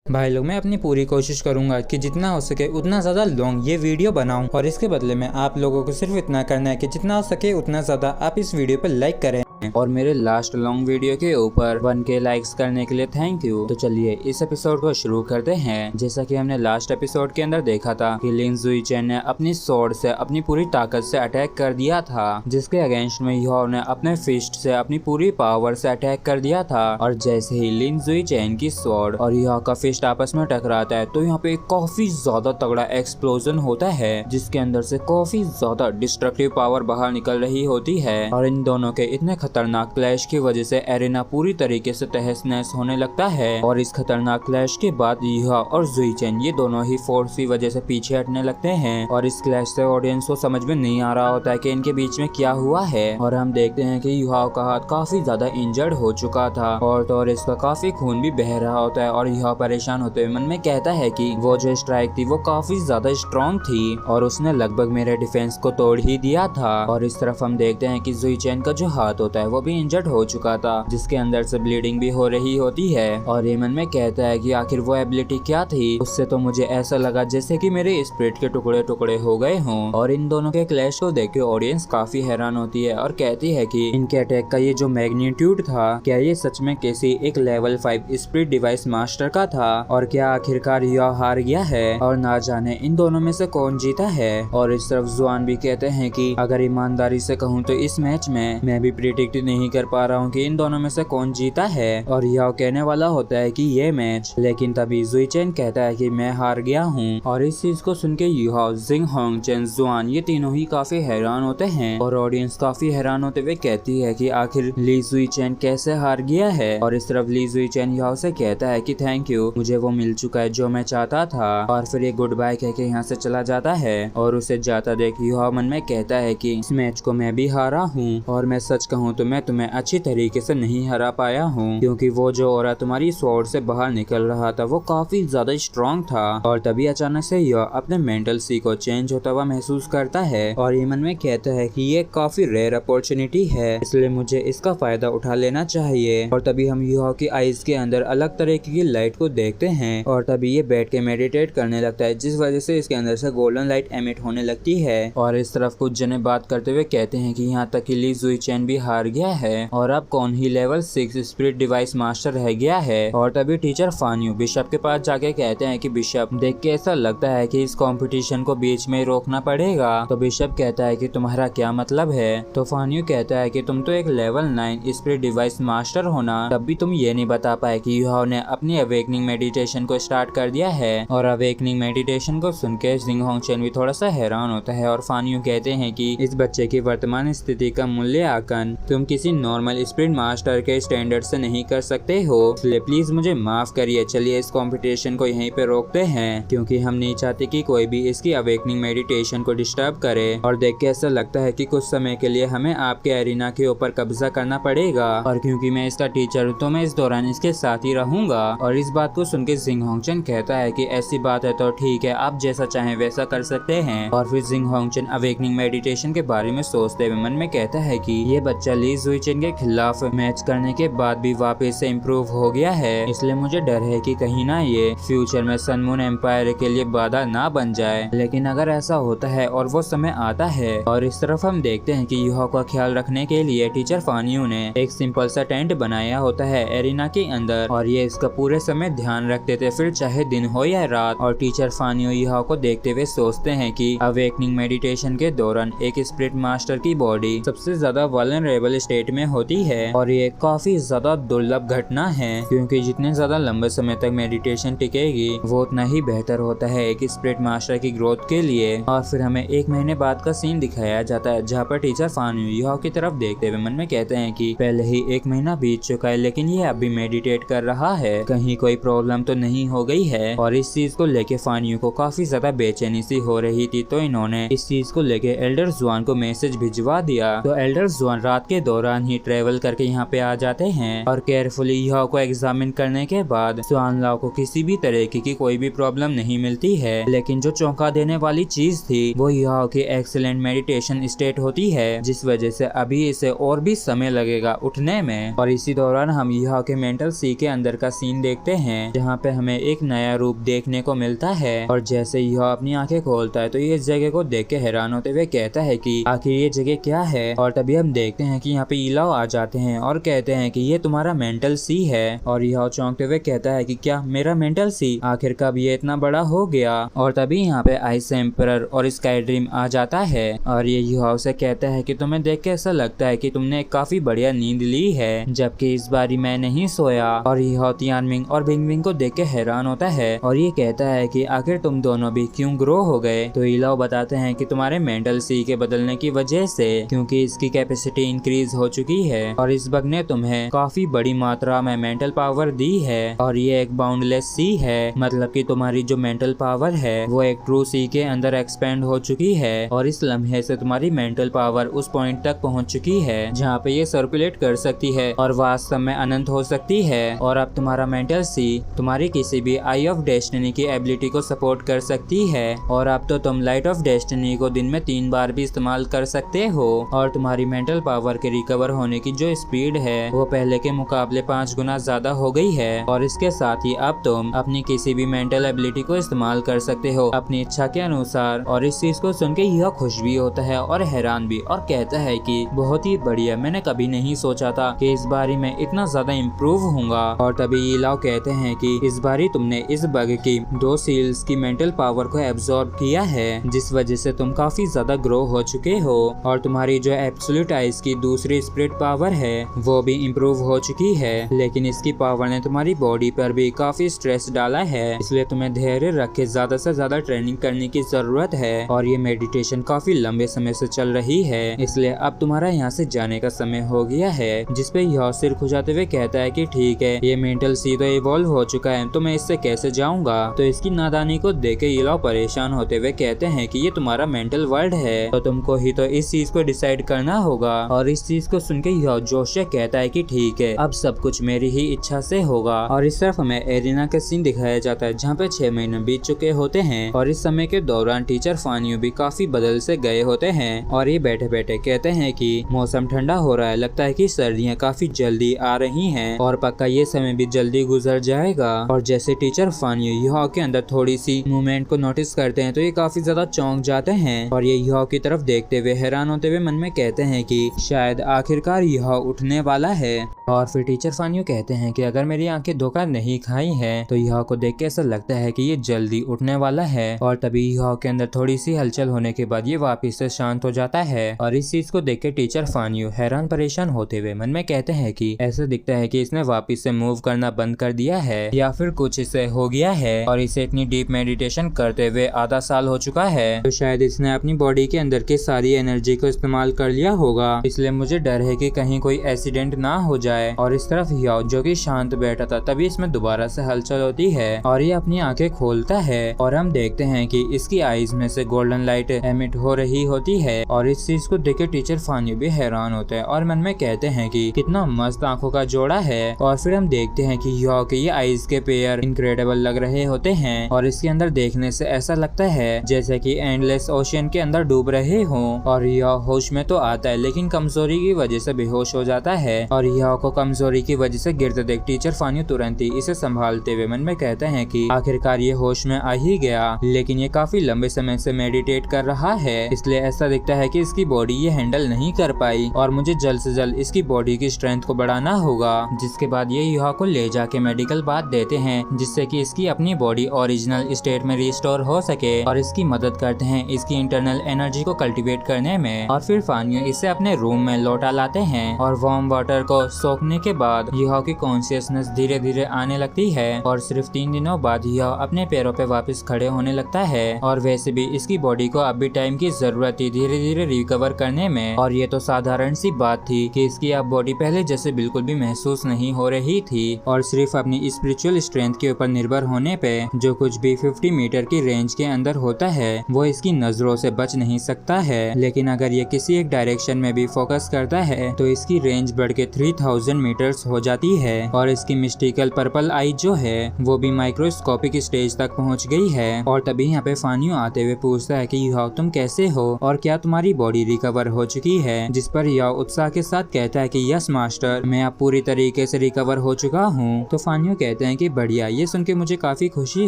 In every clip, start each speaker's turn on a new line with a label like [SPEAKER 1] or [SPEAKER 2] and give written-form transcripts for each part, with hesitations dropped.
[SPEAKER 1] भाई लोग, मैं अपनी पूरी कोशिश करूंगा कि जितना हो सके उतना ज़्यादा लॉन्ग ये वीडियो बनाऊं, और इसके बदले में आप लोगों को सिर्फ इतना करना है कि जितना हो सके उतना ज़्यादा आप इस वीडियो पर लाइक करें। और मेरे लास्ट लॉन्ग वीडियो के ऊपर 1K लाइक्स करने के लिए थैंक यू। तो चलिए इस एपिसोड को शुरू करते हैं। जैसा कि हमने लास्ट एपिसोड के अंदर देखा था कि लिन जुईचेन ने अपनी स्वॉर्ड से अपनी पूरी ताकत से अटैक कर दिया था, जिसके अगेंस्ट में यूहाओ ने अपने फिस्ट से अपनी पूरी पावर से अटैक कर दिया था। और जैसे ही लिन जुईचेन की स्वॉर्ड और यूहाओ का फिस्ट आपस में टकराता है तो यहाँ पे काफी ज्यादा तगड़ा एक्सप्लोजन होता है, जिसके अंदर से काफी ज्यादा डिस्ट्रक्टिव पावर बाहर निकल रही होती है। और इन दोनों के इतने खतरनाक क्लैश की वजह से एरिना पूरी तरीके से तहस नहस होने लगता है। और इस खतरनाक क्लैश के बाद यूहाओ और जुईचेन ये दोनों ही फोर्स की वजह से पीछे हटने लगते हैं। और इस क्लैश से ऑडियंस को समझ में नहीं आ रहा होता है कि इनके बीच में क्या हुआ है। और हम देखते हैं कि यूहाओ का हाथ काफी ज्यादा इंजर्ड हो चुका था और इसका काफी खून भी बह रहा होता है। और यूहाओ परेशान होते हुए मन में कहता है कि वो जो स्ट्राइक थी वो काफी ज्यादा स्ट्रॉन्ग थी और उसने लगभग मेरे डिफेंस को तोड़ ही दिया था। और इस तरफ हम देखते हैं कि जुईचेन का जो हाथ होता है वो भी इंजर्ड हो चुका था, जिसके अंदर से ब्लीडिंग भी हो रही होती है। और ये मन में कहता है कि आखिर वो एबिलिटी क्या थी, उससे तो मुझे ऐसा लगा जैसे कि मेरे स्पिरिट के टुकड़े टुकड़े हो गए हों। और इन दोनों के क्लैश को देख के ऑडियंस काफी हैरान होती है और कहती है कि इनके अटैक का ये जो मैग्नीट्यूड था, क्या ये सच में किसी एक लेवल 5 स्पिरिट डिवाइस मास्टर का था, और क्या आखिरकार यूहाओ हार गया है और ना जाने इन दोनों में से कौन जीता है। और इस तरफ जुआन भी कहते हैं कि अगर ईमानदारी से कहूँ तो इस मैच में मैं भी प्रिडिक्ट नहीं कर पा रहा हूँ कि इन दोनों में से कौन जीता है। और यूहाओ कहने वाला होता है कि ये मैच, लेकिन तभी जुईचेन कहता है कि मैं हार गया हूँ। और इस चीज को सुन के यूहाओ, जिंग होंगचेन, जुआन ये तीनों ही काफी हैरान होते हैं। और ऑडियंस काफी हैरान होते हुए कहती है कि आखिर ली जुईचेन कैसे हार गया है। और इस तरफ ली जुईचेन यूहाओ से कहता है कि थैंक यू, मुझे वो मिल चुका है जो मैं चाहता था। और फिर ये गुड बाय कह के यहाँ से चला जाता है। और उसे जाता देख यूहाओ मन में कहता है कि इस मैच को मैं भी हारा हूँ, और मैं सच कहूँ तो मैं तुम्हें अच्छी तरीके से नहीं हरा पाया हूँ, क्योंकि वो जो औरा तुम्हारी स्वॉर्ड से बाहर निकल रहा था वो काफी ज्यादा स्ट्रॉन्ग था। और तभी अचानक से यह अपने मेंटल सी को चेंज होता हुआ महसूस करता है। और ये मन में कहता है कि ये काफी रेयर अपॉर्चुनिटी है, इसलिए मुझे इसका फायदा उठा लेना चाहिए। और तभी हम यूहाओ की आईज के अंदर अलग तरीके की लाइट को देखते हैं। और तभी ये बैठ के मेडिटेट करने लगता है, जिस वजह से इसके अंदर से गोल्डन लाइट एमिट होने लगती है। और इस तरफ कुछ जने बात करते हुए कहते हैं कि यहाँ तक कि ली जुईचेन भी हार गया है और अब कौन ही लेवल 6 स्पिरिट डिवाइस मास्टर रह गया है। और तभी टीचर फान्यू बिशप के पास जाके कहते हैं कि बिशप, देख के ऐसा लगता है कि इस कंपटीशन को बीच में रोकना पड़ेगा। तो बिशप कहता है कि तुम्हारा क्या मतलब है। तो फान्यू कहता है कि तुम तो एक लेवल 9 स्पिरिट डिवाइस मास्टर होना, तब भी तुम ये नहीं बता पाए कि यूहाओ ने अपनी अवेकनिंग मेडिटेशन को स्टार्ट कर दिया है। और अवेकनिंग मेडिटेशन को सुन के जिंग होंगचेन भी थोड़ा सा हैरान होता है। और फान्यू कहते हैं कि इस बच्चे की वर्तमान स्थिति का मूल्यांकन तुम किसी नॉर्मल स्पिरिट मास्टर के स्टैंडर्ड से नहीं कर सकते हो, इसलिए प्लीज मुझे माफ करिए। चलिए इस कंपटीशन को यहीं पे रोकते हैं, क्योंकि हम नहीं चाहते कि कोई भी इसकी अवेकनिंग मेडिटेशन को डिस्टर्ब करे। और देख के ऐसा लगता है कि कुछ समय के लिए हमें आपके एरिना के ऊपर कब्जा करना पड़ेगा, और क्योंकि मैं इसका टीचर हूँ तो मैं इस दौरान इसके साथ ही रहूंगा। और इस बात को सुन के जिंग होंगचेन कहता है कि ऐसी बात है तो ठीक है, आप जैसा चाहें वैसा कर सकते हैं। और फिर जिंग होंगचेन अवेकनिंग मेडिटेशन के बारे में सोचते हुए मन में कहता है कि ये बच्चा ली जुईचेन के खिलाफ मैच करने के बाद भी वापस से इम्प्रूव हो गया है, इसलिए मुझे डर है कि कहीं ना ये फ्यूचर में सन मून एम्पायर के लिए बाधा ना बन जाए। लेकिन अगर ऐसा होता है और वो समय आता है। और इस तरफ हम देखते हैं कि यूहाओ का ख्याल रखने के लिए टीचर फान्यू ने एक सिंपल सा टेंट बनाया होता है एरिना के अंदर, और ये इसका पूरे समय ध्यान रखते थे, फिर चाहे दिन हो या रात। और टीचर फान्यू यूहाओ को देखते हुए सोचते हैं कि अवेकनिंग मेडिटेशन के दौरान एक स्पिरिट मास्टर की बॉडी सबसे ज्यादा वल्नरेबल स्टेट में होती है, और ये काफी ज्यादा दुर्लभ घटना है, क्योंकि जितने ज्यादा लंबे समय तक मेडिटेशन टिकेगी वो उतना ही बेहतर होता है एक स्पिरिट मास्टर की ग्रोथ के लिए। और फिर हमें 1 महीने बाद का सीन दिखाया जाता है, जहाँ पर टीचर फान्यू यूहाओ की तरफ देखते हुए मन में कहते हैं कि पहले ही 1 महीना बीत चुका है, लेकिन ये अभी मेडिटेट कर रहा है, कहीं कोई प्रॉब्लम तो नहीं हो गई है। और इस चीज को लेके फान्यू को काफी ज्यादा बेचैनी सी हो रही थी, तो इन्होंने इस चीज को लेके एल्डर जुआन को मैसेज भिजवा दिया। तो एल्डर जुआन रात के दौरान ही ट्रेवल करके यहाँ पे आ जाते हैं और केयरफुली यहाओ को एग्जामिन करने के बाद स्वान लाओ को किसी भी तरीके की कोई भी प्रॉब्लम नहीं मिलती है। लेकिन जो चौंका देने वाली चीज थी वो यहाओ की एक्सीलेंट मेडिटेशन स्टेट होती है, जिस वजह से अभी इसे और भी समय लगेगा उठने में। और इसी दौरान हम यहाओ के मेंटल सी के अंदर का सीन देखते हैं, जहाँ पे हमें एक नया रूप देखने को मिलता है। और जैसे यहाओ अपनी आंखें खोलता है तो ये इस जगह को देख के हैरान होते हुए कहता है कि आखिर ये जगह क्या है। और तभी हम देखते हैं कि यहाँ पे इलाओ आ जाते हैं और कहते हैं कि ये तुम्हारा मेंटल सी है। और यहाओ चौंकते हुए कहता है कि क्या मेरा मेंटल सी, आखिर कब ये इतना बड़ा हो गया। और तभी यहाँ पे आइस एम्परर और स्काई ड्रीम आ जाता है और ये यहाओ से कहता है कि तुम्हें देख के ऐसा लगता है कि तुमने काफी बढ़िया नींद ली है, जबकि इस बारी मैं नहीं सोया। और यहाओ तियानमिंग और बिंगबिंग को देख के हैरान होता है और ये कहता है कि आखिर तुम दोनों भी क्यों ग्रो हो गए। तो इलाओ बताते हैं कि तुम्हारे मेंटल सी के बदलने की वजह से, क्योंकि इसकी कैपेसिटी इंक्रीज हो चुकी है और इस बग ने तुम्हें काफी बड़ी मात्रा में मेंटल पावर दी है। और ये एक बाउंडलेस सी है, मतलब कि तुम्हारी जो मेंटल पावर है वो एक ट्रू सी के अंदर एक्सपेंड हो चुकी है। और इस लम्हे से तुम्हारी मेंटल पावर उस पॉइंट तक पहुंच चुकी है जहाँ पे ये सर्कुलेट कर सकती है और वास्तव में अनंत हो सकती है। और अब तुम्हारा मेंटल सी तुम्हारी किसी भी आई ऑफ डेस्टिनी की एबिलिटी को सपोर्ट कर सकती है। और अब तो तुम लाइट ऑफ डेस्टिनी को दिन में 3 बार भी इस्तेमाल कर सकते हो। और तुम्हारी मेंटल पावर के रिकवर होने की जो स्पीड है वो पहले के मुकाबले 5 गुना ज्यादा हो गई है। और इसके साथ ही अब तुम अपनी किसी भी मेंटल एबिलिटी को इस्तेमाल कर सकते हो अपनी इच्छा के अनुसार। और इस चीज को सुन के यह खुश भी होता है और हैरान भी और कहता है कि बहुत ही बढ़िया, मैंने कभी नहीं सोचा था कि इस बारी में इतना ज्यादा इम्प्रूव होऊंगा। और तभी इलाओ कहते हैं कि इस बारी तुमने इस बग की 2 सील्स की मेंटल पावर को एब्जॉर्ब किया है, जिस वजह से तुम काफी ज्यादा ग्रो हो चुके हो। और तुम्हारी जो एब्सोल्यूट आइज की दूसरी स्पिरिट पावर है वो भी इम्प्रूव हो चुकी है, लेकिन इसकी पावर ने तुम्हारी बॉडी पर भी काफी स्ट्रेस डाला है, इसलिए तुम्हें धैर्य रख के ज्यादा से ज्यादा ट्रेनिंग करने की जरूरत है। और ये मेडिटेशन काफी लंबे समय से चल रही है, इसलिए अब तुम्हारा यहाँ से जाने का समय हो गया है। जिसपे यह सिर खुजाते हुए कहता है कि ठीक है, ये मेंटल सी तो इवॉल्व हो चुका है तो मैं इससे कैसे जाऊंगा। तो इसकी नादानी को देख के इलाओ परेशान होते हुए कहते हैं कि ये तुम्हारा मेंटल वर्ल्ड है, तो तुमको ही तो इस चीज को डिसाइड करना होगा। और इस चीज को सुन के यह जोश से कहता है कि ठीक है, अब सब कुछ मेरी ही इच्छा से होगा। और इस तरफ हमें एरिना का सीन दिखाया जाता है जहाँ पे 6 महीने बीत चुके होते हैं और इस समय के दौरान टीचर फानियो भी काफी बदल से गए होते हैं। और ये बैठे बैठे कहते हैं कि मौसम ठंडा हो रहा है, लगता है कि सर्दियाँ काफी जल्दी आ रही हैं और पक्का ये समय भी जल्दी गुजर जाएगा। और जैसे टीचर फानियो यहाओ के अंदर थोड़ी सी मूवमेंट को नोटिस करते हैं तो ये काफी ज्यादा चौंक जाते हैं और ये यहाओ की तरफ देखते हुए हैरान होते हुए मन में कहते हैं कि शायद आखिरकार यहाओ उठने वाला है। और फिर टीचर फानियो कहते हैं कि अगर मेरी आंखें धोखा नहीं खाई हैं तो यहाओ को देख के ऐसा लगता है कि ये जल्दी उठने वाला है। और तभी यहाओ के अंदर थोड़ी सी हलचल होने के बाद ये वापस से शांत हो जाता है। और इस चीज को देख के टीचर फानियो हैरान परेशान होते हुए मन में कहते हैं कि ऐसा दिखता है कि इसने वापस से मूव करना बंद कर दिया है या फिर कुछ इसे हो गया है और इसे इतनी डीप मेडिटेशन करते हुए आधा साल हो चुका है, तो शायद इसने अपनी बॉडी के अंदर की सारी एनर्जी को इस्तेमाल कर लिया होगा। इसलिए मुझे डर है कि कहीं कोई एक्सीडेंट ना हो जाए। और इस तरफ याओ जो कि शांत बैठा था, तभी इसमें दोबारा से हलचल होती है और ये अपनी आंखें खोलता है और हम देखते हैं कि इसकी आईज में से गोल्डन लाइट एमिट हो रही होती है। और इस चीज को देख के टीचर फानियो भी हैरान होते हैं और मन में कहते हैं कि कितना मस्त आंखों का जोड़ा है। और फिर हम देखते हैं कि याओ के ये आईज के पेयर इनक्रेडिबल लग रहे होते हैं और इसके अंदर देखने से ऐसा लगता है जैसे कि एंडलेस ओशियन के अंदर डूब रहे हों। और याओ होश में तो आता है लेकिन कमजोरी की वजह से बेहोश हो जाता है और याओ को कमजोरी की वजह से गिरते देख टीचर फानियो तुरंत ही इसे संभालते हुए मन में कहते हैं कि आखिरकार ये होश में आ ही गया, लेकिन ये काफी लंबे समय से मेडिटेट कर रहा है, इसलिए ऐसा दिखता है कि इसकी बॉडी ये हैंडल नहीं कर पाई और मुझे जल्द से जल्द इसकी बॉडी की स्ट्रेंथ को बढ़ाना होगा। जिसके बाद ये युवा को ले जाके मेडिकल बात देते हैं जिससे कि इसकी अपनी बॉडी ओरिजिनल स्टेट में रिस्टोर हो सके और इसकी मदद करते हैं इसकी इंटरनल एनर्जी को कल्टीवेट करने में। और फिर फानियो इसे अपने रूम में लौटा लाते हैं और वार्म वाटर को सोखने के बाद युवा की कॉन्शियसनेस धीरे धीरे आने लगती है और सिर्फ 3 दिनों बाद युवा अपने पैरों पे वापस खड़े होने लगता है। और वैसे भी इसकी बॉडी को अब भी टाइम की जरूरत थी धीरे धीरे रिकवर करने में। और ये तो साधारण सी बात थी कि इसकी अब बॉडी पहले जैसे बिल्कुल भी महसूस नहीं हो रही थी और सिर्फ अपनी स्पिरिचुअल स्ट्रेंथ के ऊपर निर्भर होने पे जो कुछ भी 50 मीटर की रेंज के अंदर होता है वो इसकी नजरों से बच नहीं सकता है। लेकिन अगर ये किसी एक डायरेक्शन में भी फोकस करता है तो इसकी रेंज बढ़ के 3000 मीटर्स हो जाती है और इसकी मिस्टिकल पर्पल आई जो है वो भी माइक्रोस्कोपिक स्टेज तक पहुंच गई है। और तभी यहाँ पे फानियो आते हुए पूछता है कि याओ तुम कैसे हो और क्या तुम्हारी बॉडी रिकवर हो चुकी है, जिस पर याओ उत्साह के साथ कहता है कि यस मास्टर, मैं अब पूरी तरीके से रिकवर हो चुका हूँ। तो फानियो कहते हैं कि बढ़िया, ये सुन के मुझे काफी खुशी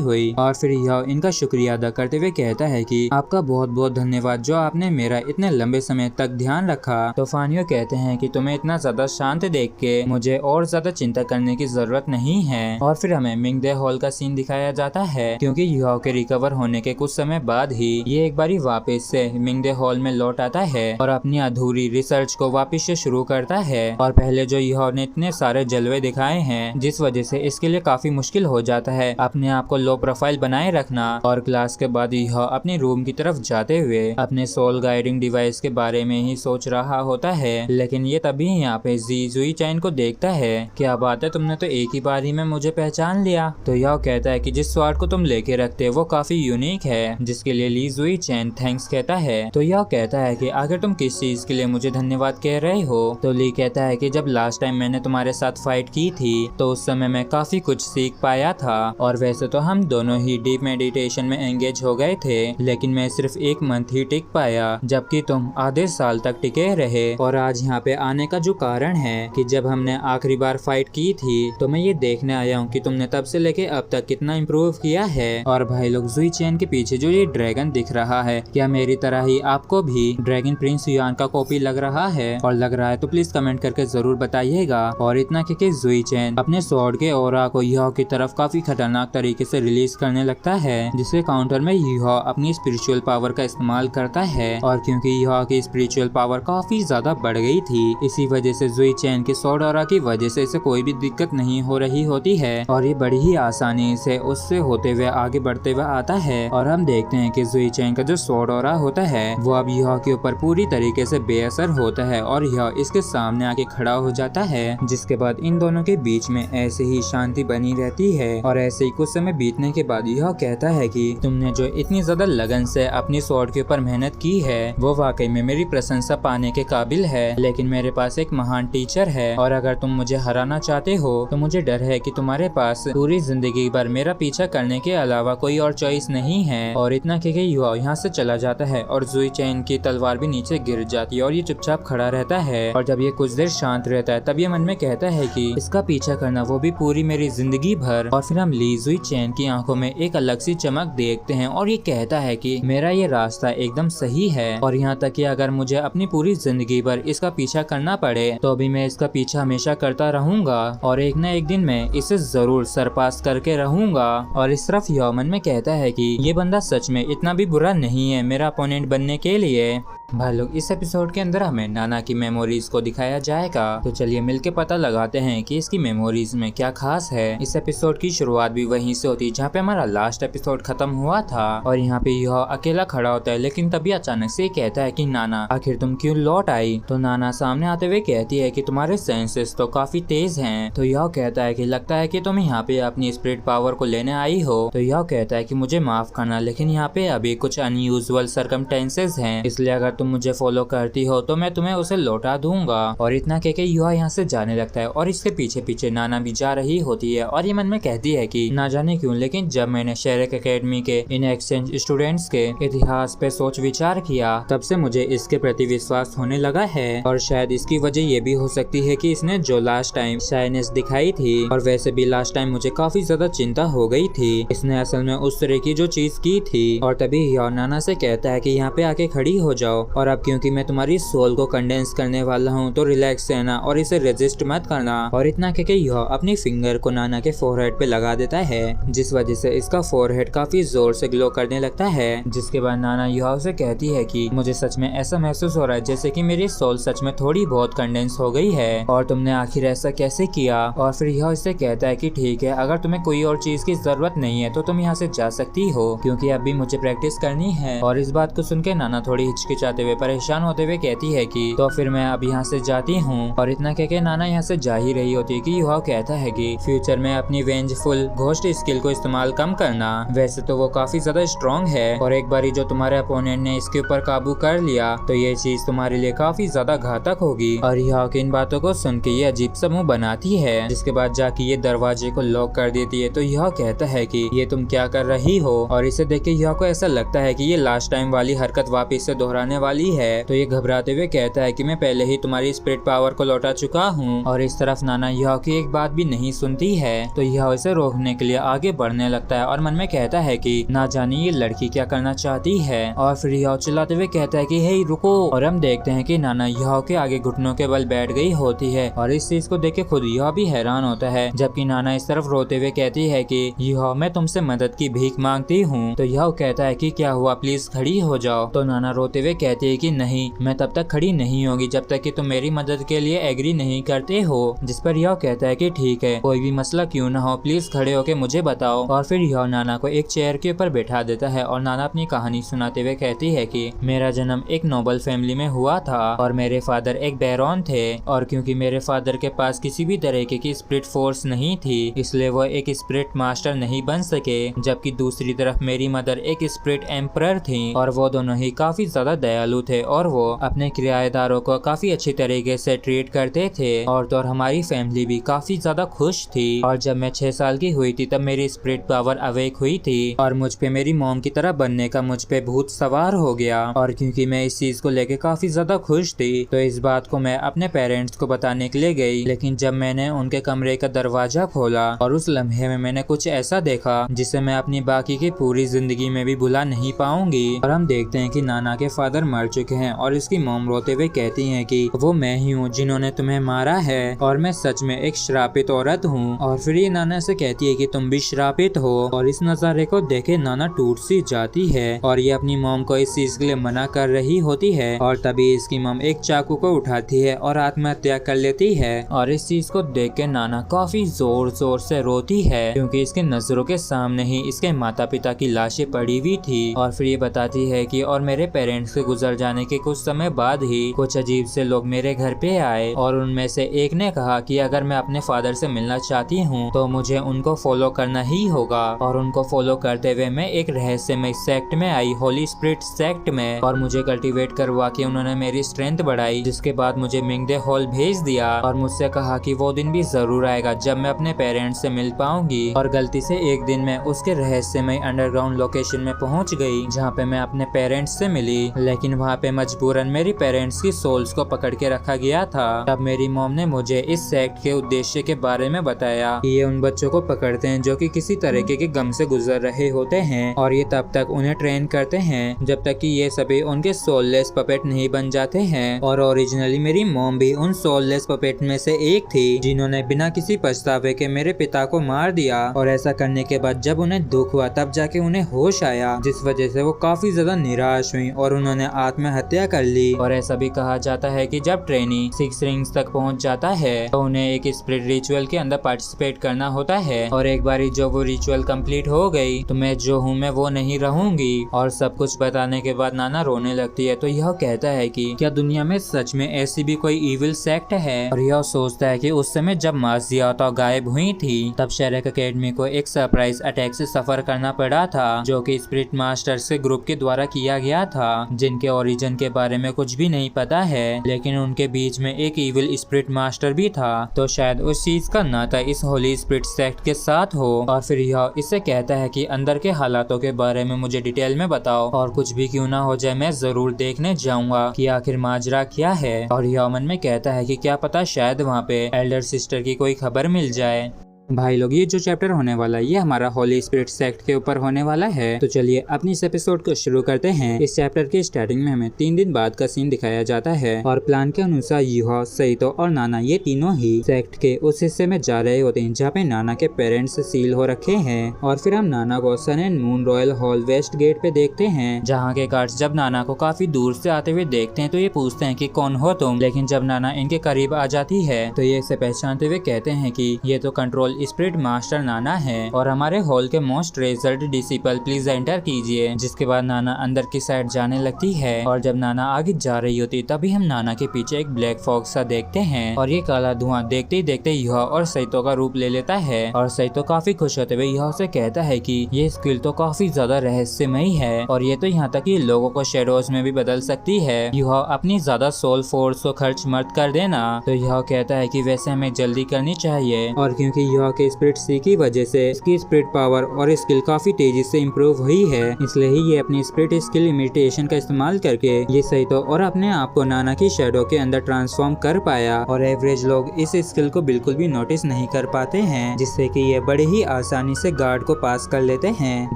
[SPEAKER 1] हुई। और फिर याओ इनका शुक्रिया अदा करते हुए कहता है कि आपका बहुत बहुत धन्यवाद जो आपने मेरा इतने लंबे समय तक ध्यान रखा। तो फानियो कहते हैं कि तुम्हें इतना ज्यादा शांत देख के मुझे और ज्यादा चिंता करने की जरूरत नहीं है। और फिर हमें मिंगदे हॉल का सीन दिखाया जाता है क्योंकि याओ के रिकवर होने के कुछ समय बाद ही ये एक बारी वापस से मिंगदे हॉल में लौट आता है और अपनी अधूरी रिसर्च को वापस से शुरू करता है। और पहले जो याओ ने इतने सारे जलवे दिखाए हैं जिस वजह से इसके लिए काफी मुश्किल हो जाता है अपने आप को लो प्रोफाइल बनाए रखना। और क्लास के बाद याओ अपने रूम की तरफ जाते हुए अपने सोल गाइडिंग डिवाइस के बारे में ही सोच रहा होता है, लेकिन ये तभी यहाँ पे जी जुई चैन को देखता है। क्या बात है, तुमने तो एक ही बारी में मुझे पहचान लिया। तो याओ कहता है कि जिस स्वाड को तुम लेके रखते वो काफी यूनिक है, जिसके लिए ली जुई चैन थैंक्स कहता है। तो याओ कहता है कि आखिर तुम किस चीज के लिए मुझे धन्यवाद कह रहे हो। तो ली कहता है कि जब लास्ट टाइम मैंने तुम्हारे साथ फाइट की थी तो उस समय मैं काफी कुछ सीख पाया था और वैसे तो हम दोनों ही डीप मेडिटेशन में एंगेज हो गए थे, लेकिन मैं सिर्फ 1 मंथ ही टिक पाया जबकि तुम आधे साल तक टिके रहे। और आज यहाँ पे आने का जो कारण है कि जब हमने आखिरी बार फाइट की थी तो मैं ये देखने आया हूँ कि तुमने तब से लेके अब तक कितना इम्प्रूव किया है। और भाई लोग, जुई चैन के पीछे जो ये ड्रैगन दिख रहा है, क्या मेरी तरह ही आपको भी ड्रैगन प्रिंस युआन का कॉपी लग रहा है? और लग रहा है तो प्लीज कमेंट करके जरूर बताइएगा। और इतना कि जुई चैन अपने स्वॉर्ड के ऑरा को याओ की तरफ काफी खतरनाक तरीके से रिलीज करने लगता है, जिसके काउंटर में याओ अपनी स्पिरिचुअल पावर का इस्तेमाल करता है। और क्योंकि याओ की स्पिरिचुअल पावर काफी ज्यादा बढ़ गई थी, इसी वजह से जुई चैन के स्वॉर्ड ऑरा की वजह से इसे कोई भी दिक्कत नहीं हो रही होती है और ये बड़ी ही आसानी से उससे होते हुए आगे बढ़ते हुए आता है। और हम देखते हैं कि जुई चैन का जो स्वॉर्ड ऑरा होता है वो अब याओ के ऊपर पूरी तरीके से बेअसर होता है और याओ इसके सामने आके खड़ा हो जाता है, जिसके बाद इन दोनों के बीच में ऐसे ही शांति बनी रहती है। और ऐसे ही कुछ समय बीतने के बाद याओ कहता है कि तुमने जो इतनी ज्यादा लगन से अपनी स्वॉर्ड के ऊपर मेहनत की है वो वाकई में मेरी प्रशंसा पाने के काबिल है, लेकिन मेरे पास एक महान टीचर है और अगर तुम मुझे हराना चाहते हो तो मुझे डर है कि तुम्हारे पास पूरी जिंदगी भर मेरा पीछा करने के अलावा कोई और चॉइस नहीं है। और इतना कि याओ यहाँ से चला जाता है और जुई चैन की तलवार भी नीचे गिर जाती है और ये चुपचाप खड़ा रहता है। और जब ये कुछ देर शांत रहता है तब ये मन में कहता है कि इसका पीछा करना वो भी पूरी मेरी जिंदगी भर। और फिर हम ली जुई चैन की आंखों में एक अलग सी चमक देखते हैं और ये कहता है कि मेरा ये रास्ता एकदम सही है और यहाँ तक कि अगर मुझे अपनी पूरी जिंदगी भर इसका पीछा करना पड़े तो भी मैं इसका पीछा हमेशा करता रहूंगा और एक न एक दिन मैं इसे जरूर सरपास करके रहूंगा। और इस तरफ याओ मन में कहता है कि ये बंदा सच में इतना भी बुरा नहीं है मेरा अपोनेंट बनने के लिए। भाई लोग, इस एपिसोड के अंदर हमें नाना की मेमोरीज को दिखाया जाएगा, तो चलिए मिलके पता लगाते हैं कि इसकी मेमोरीज में क्या खास है। इस एपिसोड की शुरुआत भी वहीं से होती जहाँ पे हमारा लास्ट एपिसोड खत्म हुआ था और यहाँ पे यह अकेला खड़ा होता है, लेकिन तभी अचानक से कहता है कि नाना आखिर तुम क्यों लौट आई। तो नाना सामने आते हुए कहती है कि तुम्हारे सेंसेस तो काफी तेज हैं। तो यह कहता है कि लगता है कि तुम यहाँ पे अपनी स्पिरिट पावर को लेने आई हो। तो यह कहता है कि मुझे माफ करना, लेकिन यहाँ पे अभी कुछ अनयूजुअल सर्कमस्टेंसेस हैं, इसलिए अगर तुम मुझे फॉलो करती हो तो मैं तुम्हें उसे लौटा दूंगा। और इतना कहके युवा यहाँ से जाने लगता है और इसके पीछे पीछे नाना भी जा रही होती है और ये मन में कहती है कि ना जाने क्यों, लेकिन जब मैंने शेरेक एकेडमी के इन एक्सचेंज स्टूडेंट्स के इतिहास पे सोच विचार किया तब से मुझे इसके प्रति विश्वास होने लगा है। और शायद इसकी वजह ये भी हो सकती है कि इसने जो लास्ट टाइम शाइनेस दिखाई थी, और वैसे भी लास्ट टाइम मुझे काफी ज्यादा चिंता हो गई थी, इसने असल में उस तरह की जो चीज की थी। और तभी याओ नाना से कहता है कि यहाँ पे आके खड़ी हो जाओ और अब क्योंकि मैं तुम्हारी सोल को कंडेंस करने वाला हूँ तो रिलैक्स रहना और इसे रेजिस्ट मत करना। और इतना कहके याओ अपनी फिंगर को नाना के फोरहेड पे लगा देता है, जिस वजह से इसका फोरहेड काफी जोर से ग्लो करने लगता है। जिसके बाद नाना याओ से कहती है कि मुझे सच में ऐसा महसूस हो रहा है जैसे कि मेरी सोल सच में थोड़ी बहुत कंडेंस हो गई है और तुमने आखिर ऐसा कैसे किया। और फिर याओ इससे कहता है कि ठीक है, अगर तुम्हें कोई और चीज की जरूरत नहीं है तो तुम यहाँ से जा सकती हो, क्योंकि अभी मुझे प्रैक्टिस करनी है। और इस बात को सुन के नाना थोड़ी हिचकिचाती घबराते हुए परेशान होते हुए कहती है कि तो फिर मैं अब यहाँ से जाती हूँ। और इतना कह के नाना यहाँ से जा ही रही होती है कि युहाओ कहता है कि फ्यूचर में अपनी वेंजफुल घोस्ट स्किल को इस्तेमाल कम करना। वैसे तो वो काफी ज्यादा स्ट्रॉन्ग है और एक बारी जो तुम्हारे अपोनेंट ने इसके ऊपर काबू कर लिया तो ये चीज तुम्हारे लिए काफी ज्यादा घातक होगी। और युहाओ की इन बातों को सुन के ये अजीब सा मुंह बनाती है, जिसके बाद जाके ये दरवाजे को लॉक कर देती है। तो युहाओ कहता है कि ये तुम क्या कर रही हो। और इसे देख के युहाओ को ऐसा लगता है कि ये लास्ट टाइम वाली हरकत वापस से दोहराने वाली है। तो ये घबराते हुए कहता है कि मैं पहले ही तुम्हारी स्पिरिट पावर को लौटा चुका हूँ। और इस तरफ नाना युहाओ की एक बात भी नहीं सुनती है। तो युहाओ इसे रोकने के लिए आगे बढ़ने लगता है और मन में कहता है कि ना जाने ये लड़की क्या करना चाहती है। और फिर युहाओ चिल्लाते हुए कहता है कि हे रुको। और हम देखते हैं कि नाना युहाओ के आगे घुटनों के बल बैठ गई होती है और इस चीज को देख के खुद युहाओ भी हैरान होता है। जबकि नाना इस तरफ रोते हुए कहती है कि युहाओ मैं तुमसे मदद की भीख मांगती हूँ। तो युहाओ कहता है कि क्या हुआ, प्लीज खड़ी हो जाओ। तो नाना रोते हुए कहती है कि नहीं, मैं तब तक खड़ी नहीं होगी जब तक कि तुम मेरी मदद के लिए एग्री नहीं करते हो। जिस पर युहाओ कहता है कि ठीक है, कोई भी मसला क्यों ना हो, प्लीज खड़े होके मुझे बताओ। और फिर युहाओ नाना को एक चेयर के ऊपर बैठा देता है और नाना अपनी कहानी सुनाते हुए कहती है कि मेरा जन्म एक नोबल फैमिली में हुआ था और मेरे फादर एक बैरॉन थे। और क्योंकि मेरे फादर के पास किसी भी तरीके की स्पिरिट फोर्स नहीं थी इसलिए वो एक स्पिरिट मास्टर नहीं बन सके। जबकि दूसरी तरफ मेरी मदर एक स्पिरिट एम्परर थी और वो दोनों ही काफी ज्यादा दयालु थे और वो अपने किराएदारों को काफी अच्छी तरीके से ट्रीट करते थे। और तो हमारी फैमिली भी काफी ज्यादा खुश थी। और जब मैं 6 साल की हुई थी तब मेरी स्पिरिट पावर अवेक हुई थी और मुझ पे मेरी मॉम की तरह बनने का मुझ पे भूत सवार हो गया। और क्योंकि मैं इस चीज को लेके काफी ज्यादा खुश थी तो इस बात को मैं अपने पेरेंट्स को बताने के लिए गई। लेकिन जब मैंने उनके कमरे का दरवाजा खोला और उस लम्हे में मैंने कुछ ऐसा देखा जिसे मैं अपनी बाकी की पूरी जिंदगी में भी भुला नहीं पाऊंगी। और हम देखते हैं कि नाना के फादर मर चुके हैं और इसकी मॉम रोते हुए कहती है कि वो मैं ही हूँ जिन्होंने तुम्हें मारा है और मैं सच में एक श्रापित औरत हूँ। और फिर ये नाना से कहती है कि तुम भी श्रापित हो। और इस नजारे को देखे नाना टूट सी जाती है और ये अपनी मॉम को इस चीज के लिए मना कर रही होती है। और तभी इसकी मॉम एक चाकू को उठाती है और आत्महत्या कर लेती है। और इस चीज को देख के नाना काफी जोर जोर से रोती है क्योंकि इसके नजरों के सामने ही इसके माता पिता की लाशें पड़ी हुई थी। और फिर ये बताती है कि और मेरे पेरेंट्स के गुजर जाने के कुछ समय बाद ही कुछ अजीब से लोग मेरे घर पे आए और उनमें से एक ने कहा कि अगर मैं अपने फादर से मिलना चाहती हूँ तो मुझे उनको फॉलो करना ही होगा। और उनको फॉलो करते हुए मैं एक रहस्यमय सेक्ट में आई, होली स्पिरिट सेक्ट में, और मुझे कल्टीवेट करवा के उन्होंने मेरी स्ट्रेंथ बढ़ाई। जिसके बाद मुझे मिंगदे हॉल भेज दिया और मुझसे कहा कि वो दिन भी जरूर आएगा जब मैं अपने पेरेंट्स से मिल पाऊंगी। और गलती से एक दिन मैं उसके रहस्यमय अंडरग्राउंड लोकेशन में पहुंच गई जहाँ पे मैं अपने पेरेंट्स से मिली। लेकिन वहाँ पे मजबूरन मेरी पेरेंट्स की सोल्स को पकड़ के रखा गया था। तब मेरी मॉम ने मुझे इस सेक्ट के उद्देश्य के बारे में बताया कि ये उन बच्चों को पकड़ते हैं जो कि किसी तरीके के गम से गुजर रहे होते हैं और ये तब तक उन्हें ट्रेन करते हैं जब तक कि ये सभी उनके सोललेस पपेट नहीं बन जाते हैं। और ओरिजिनली मेरी मॉम भी उन सोललेस पपेट में से एक थी जिन्होंने बिना किसी पछतावे के मेरे पिता को मार दिया। और ऐसा करने के बाद जब उन्हें दुख हुआ तब जाके उन्हें होश आया, जिस वजह से वो काफी ज्यादा निराश हुई और उन्होंने आत्महत्या कर ली। और ऐसा भी कहा जाता है कि जब ट्रेनी 6 रिंग्स तक पहुंच जाता है तो उन्हें एक स्पिरिट रिचुअल के अंदर पार्टिसिपेट करना होता है और एक बारी जो वो रिचुअल कंप्लीट हो गई तो मैं जो हूँ मैं वो नहीं रहूंगी। और सब कुछ बताने के बाद नाना रोने लगती है। तो यह कहता है कि क्या दुनिया में सच में ऐसी भी कोई इविल सेक्ट है। और यह सोचता है कि उस समय जब माजियाता गायब हुई थी तब शेरेक एकेडमी को एक सरप्राइज अटैक से सफर करना पड़ा था जो कि स्पिरिट मास्टर्स के ग्रुप के द्वारा किया गया था जिनके ओरिजिन के बारे में कुछ भी नहीं पता है। लेकिन उनके बीच में एक इविल स्पिरिट मास्टर भी था तो शायद उस चीज का नाता इस होली स्पिरिट सेक्ट के साथ हो। और फिर यह इससे कहता है कि अंदर के हालातों के बारे में मुझे डिटेल में बताओ और कुछ भी क्यों ना हो जाए मैं जरूर देखने जाऊंगा कि आखिर माजरा क्या है। और यह मन में कहता है कि क्या पता शायद वहाँ पे एल्डर सिस्टर की कोई खबर मिल जाए। भाई लोग, ये जो चैप्टर होने वाला है ये हमारा होली स्पिरिट सेक्ट के ऊपर होने वाला है। तो चलिए अपनी इस एपिसोड को शुरू करते हैं। इस चैप्टर के स्टार्टिंग में हमें 3 दिन बाद का सीन दिखाया जाता है और प्लान के अनुसार युहाओ, सईतो और नाना ये तीनों ही सेक्ट के उस हिस्से में जा रहे होते हैं जहाँ पे नाना के पेरेंट्स सील हो रखे हैं। और फिर हम नाना को sun and moon royal hall west gate पे देखते हैं जहाँ के गार्ड्स जब नाना को काफी दूर से आते हुए देखते हैं तो ये पूछते हैं कि कौन हो तुम। लेकिन जब नाना इनके करीब आ जाती है तो ये इसे पहचानते हुए कहते हैं कि ये तो कंट्रोल सोल स्पिरिट मास्टर नाना है और हमारे हॉल के most treasured disciple please enter कीजिए। जिसके बाद नाना अंदर की साइड जाने लगती है और जब नाना आगे जा रही होती तभी हम नाना के पीछे एक ब्लैक फॉक्स सा देखते हैं और ये काला धुआं देखते ही देखते युहा और सैतो का रूप ले लेता है और सैतो काफी खुश होते हुए युहा से कहता है कि ये स्किल तो काफी ज्यादा रहस्यमयी है और ये तो यहाँ तक कि लोगों को शेडोज में भी बदल सकती है। युहा अपनी ज्यादा सोल फोर्स को खर्च मत कर देना। तो युहा कहता है कि वैसे हमें जल्दी करनी चाहिए और क्योंकि युहा के स्पिरिट सी की वजह से इसकी स्पिरिट पावर और स्किल काफी तेजी से इम्प्रूव हुई है, इसलिए ही ये अपनी स्पिरिट स्किल इमिटेशन का इस्तेमाल करके ये सैतो और अपने आप को नाना की शेडो के अंदर ट्रांसफॉर्म कर पाया। और एवरेज लोग इस स्किल को बिल्कुल भी नोटिस नहीं कर पाते हैं, जिससे कि ये बड़े ही आसानी से गार्ड को पास कर लेते हैं,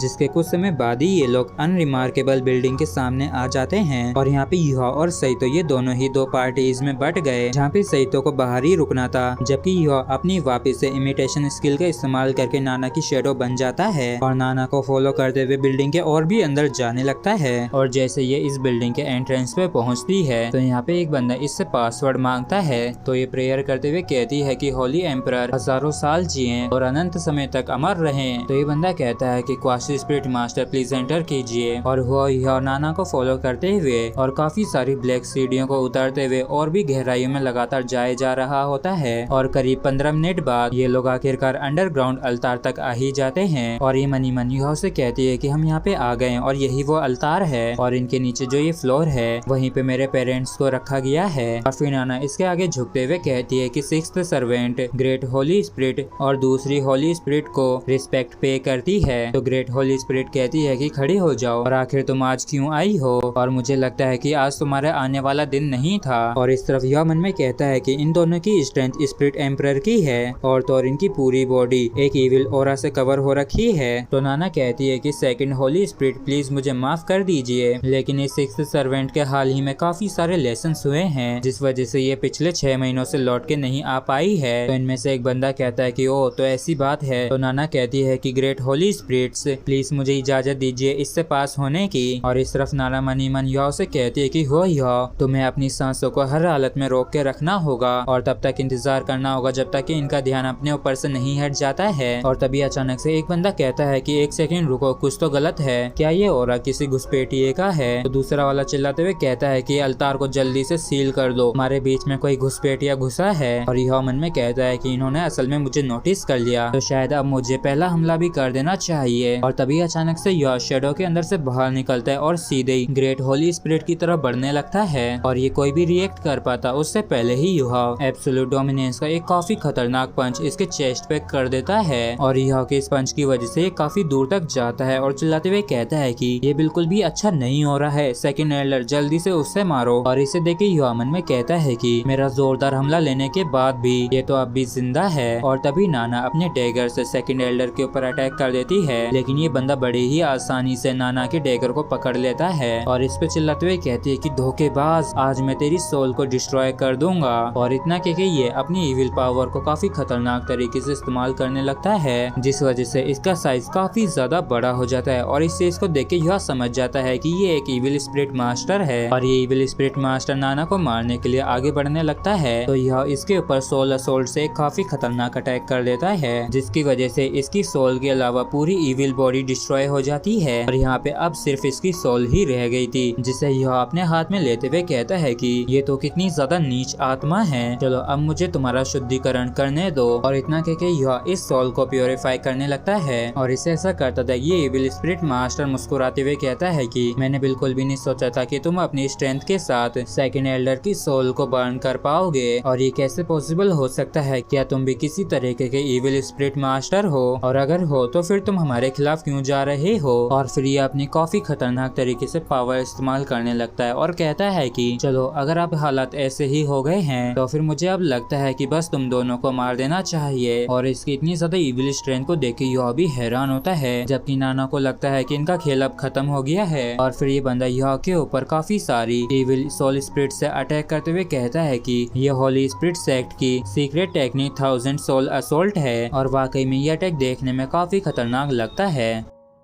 [SPEAKER 1] जिसके कुछ समय बाद ही ये लोग अनरिमार्केबल बिल्डिंग के सामने आ जाते हैं। और यहाँ पे युहा और सैतो ये दोनों ही दो पार्टीज में बट गए, जहाँ पे सैतो को बाहर ही रुकना था, जबकि युहा अपनी वापस से इमिटेशन स्किल का इस्तेमाल करके नाना की शेडो बन जाता है और नाना को फॉलो करते हुए बिल्डिंग के और भी अंदर जाने लगता है। और जैसे ये इस बिल्डिंग के एंट्रेंस पे पहुंचती है तो यहाँ पे एक बंदा इससे पासवर्ड मांगता है। तो ये प्रेयर करते हुए कहती है कि होली एम्परर हजारों साल जिए और अनंत समय तक अमर रहें। तो ये बंदा कहता है कि quasi spirit master please enter कीजिए और हुआ नाना को फॉलो करते हुए और काफी सारी ब्लैक सीढ़ियों को उतरते हुए और भी गहराइयों में लगातार जाए जा रहा होता है। और करीब 15 मिनट बाद ये लोग आखिरकार अंडरग्राउंड अल्तार तक आ ही जाते हैं और ये मनी युहा से कहती है कि हम यहाँ पे आ गए और यही वो अल्तार है और इनके नीचे जो ये फ्लोर है वहीं पे मेरे पेरेंट्स को रखा गया है। और फिर नाना इसके आगे झुकते हुए कहती है कि sixth servant great Holi spirit और दूसरी होली स्पिरिट को रिस्पेक्ट पे करती है। तो ग्रेट होली स्पिरिट कहती है कि खड़ी हो जाओ और आखिर तुम आज क्यों आई हो और मुझे लगता है कि आज तुम्हारा आने वाला दिन नहीं था। और इस तरफ यह मन में कहता है कि इन दोनों की स्ट्रेंथ स्पिरिट एम्परर की है और तो इनकी पूरी बॉडी एक इविल ऑरा से कवर हो रखी है। तो नाना कहती है कि सेकंड होली स्पिरिट प्लीज मुझे माफ कर दीजिए, लेकिन इस सिक्स्थ सर्वेंट के हाल ही में काफी सारे लेसन हुए हैं जिस वजह से ये पिछले 6 महीनों से लौट के नहीं आ पाई है। तो इनमें से एक बंदा कहता है कि ओ तो ऐसी बात है। तो नाना कहती है कि ग्रेट होली स्पिरिट्स प्लीज मुझे इजाजत दीजिए इससे पास होने की। और इस तरफ नाना मनी मन युहा से कहती है कि हो युहा तुम्हें अपनी सांसों को हर हालत में रोक के रखना होगा और तब तक इंतजार करना होगा जब तक कि इनका ध्यान अपने ऊपर से नहीं हट जाता है। और तभी अचानक से एक बंदा कहता है कि एक सेकंड रुको, कुछ तो गलत है, क्या ये औरा किसी घुसपैठिए का है? तो दूसरा वाला चिल्लाते हुए कहता है कि अल्तार को जल्दी से सील कर दो, हमारे बीच में कोई घुसपैठिया घुसा है। और यह मन में कहता है कि इन्होंने असल में मुझे नोटिस कर लिया, तो शायद अब मुझे पहला हमला भी कर देना चाहिए। और तभी अचानक से यह शेडो के अंदर से बाहर निकलता है और सीधे ही ग्रेट होली स्पिरिट की तरफ बढ़ने लगता है और ये कोई भी रिएक्ट कर पाता उससे पहले ही युहा एब्सोल्यूट डोमिनेंस का एक काफी खतरनाक पंच इसके चेस्ट पे कर देता है और युहा के इस पंच की वजह से काफी दूर तक जाता है और चिल्लाते हुए कहता है कि ये बिल्कुल भी अच्छा नहीं हो रहा है, सेकंड एल्डर जल्दी से उससे मारो। और इसे देख के युहा मन में कहता है कि मेरा जोरदार हमला लेने के बाद भी ये तो अब भी जिंदा है। और तभी नाना अपने डैगर से सेकंड एल्डर के ऊपर अटैक कर देती है, लेकिन ये बंदा बड़े ही आसानी से नाना के डैगर को पकड़ लेता है और इस पे चिल्लाते हुए कहती है कि धोखेबाज, आज मैं तेरी सोल को डिस्ट्रॉय कर दूंगा। और इतना कह के ये अपनी इविल पावर को काफी खतरनाक तरीके से इस्तेमाल करने लगता है, जिस वजह से इसका साइज काफी ज्यादा बड़ा हो जाता है। और इससे इसको देख के यह समझ जाता है कि ये एक इविल स्पिरिट मास्टर है और ये इविल स्पिरिट मास्टर नाना को मारने के लिए आगे बढ़ने लगता है। तो यह इसके ऊपर सोल असोल्ट से काफी खतरनाक अटैक कर देता है, जिसकी वजह से इसकी सोल के अलावा पूरी इविल बॉडी डिस्ट्रॉय हो जाती है और यहाँ पे अब सिर्फ इसकी सोल ही रह गई थी, जिसे यह अपने हाथ में लेते हुए कहता है कि ये तो कितनी ज्यादा नीच आत्मा है, चलो अब मुझे तुम्हारा शुद्धिकरण करने दो। और इतना कह के यह इस सोल को प्योरीफाई करने लगता है और इसे ऐसा करता था। ये इविल स्पिरिट मास्टर मुस्कुराते हुए कहता है कि मैंने बिल्कुल भी नहीं सोचा था कि तुम अपनी स्ट्रेंथ के साथ सेकंड एल्डर की सोल को बर्न कर पाओगे और ये कैसे पॉसिबल हो सकता है? क्या तुम भी किसी तरीके के इविल स्पिरिट मास्टर हो? और अगर हो तो फिर तुम हमारे खिलाफ क्यों जा रहे हो? और फिर ये अपनी काफी खतरनाक तरीके से पावर इस्तेमाल करने लगता है और कहता है कि चलो अगर अब हालात ऐसे ही हो गए हैं तो फिर मुझे अब लगता है कि बस तुम दोनों को मार देना चाहिए। और इसकी इतनी ज्यादा इविल स्ट्रेंथ को देख के यह भी हैरान होता है, जबकि नाना को लगता है कि इनका खेल अब खत्म हो गया है। और फिर ये बंदा यह के ऊपर काफी सारी इविल सोल स्पिरिट से अटैक करते हुए कहता है कि यह होली स्पिरिट सेक्ट की सीक्रेट टेक्निक 1000 सोल असोल्ट है और वाकई में यह अटैक देखने में काफी खतरनाक लगता है।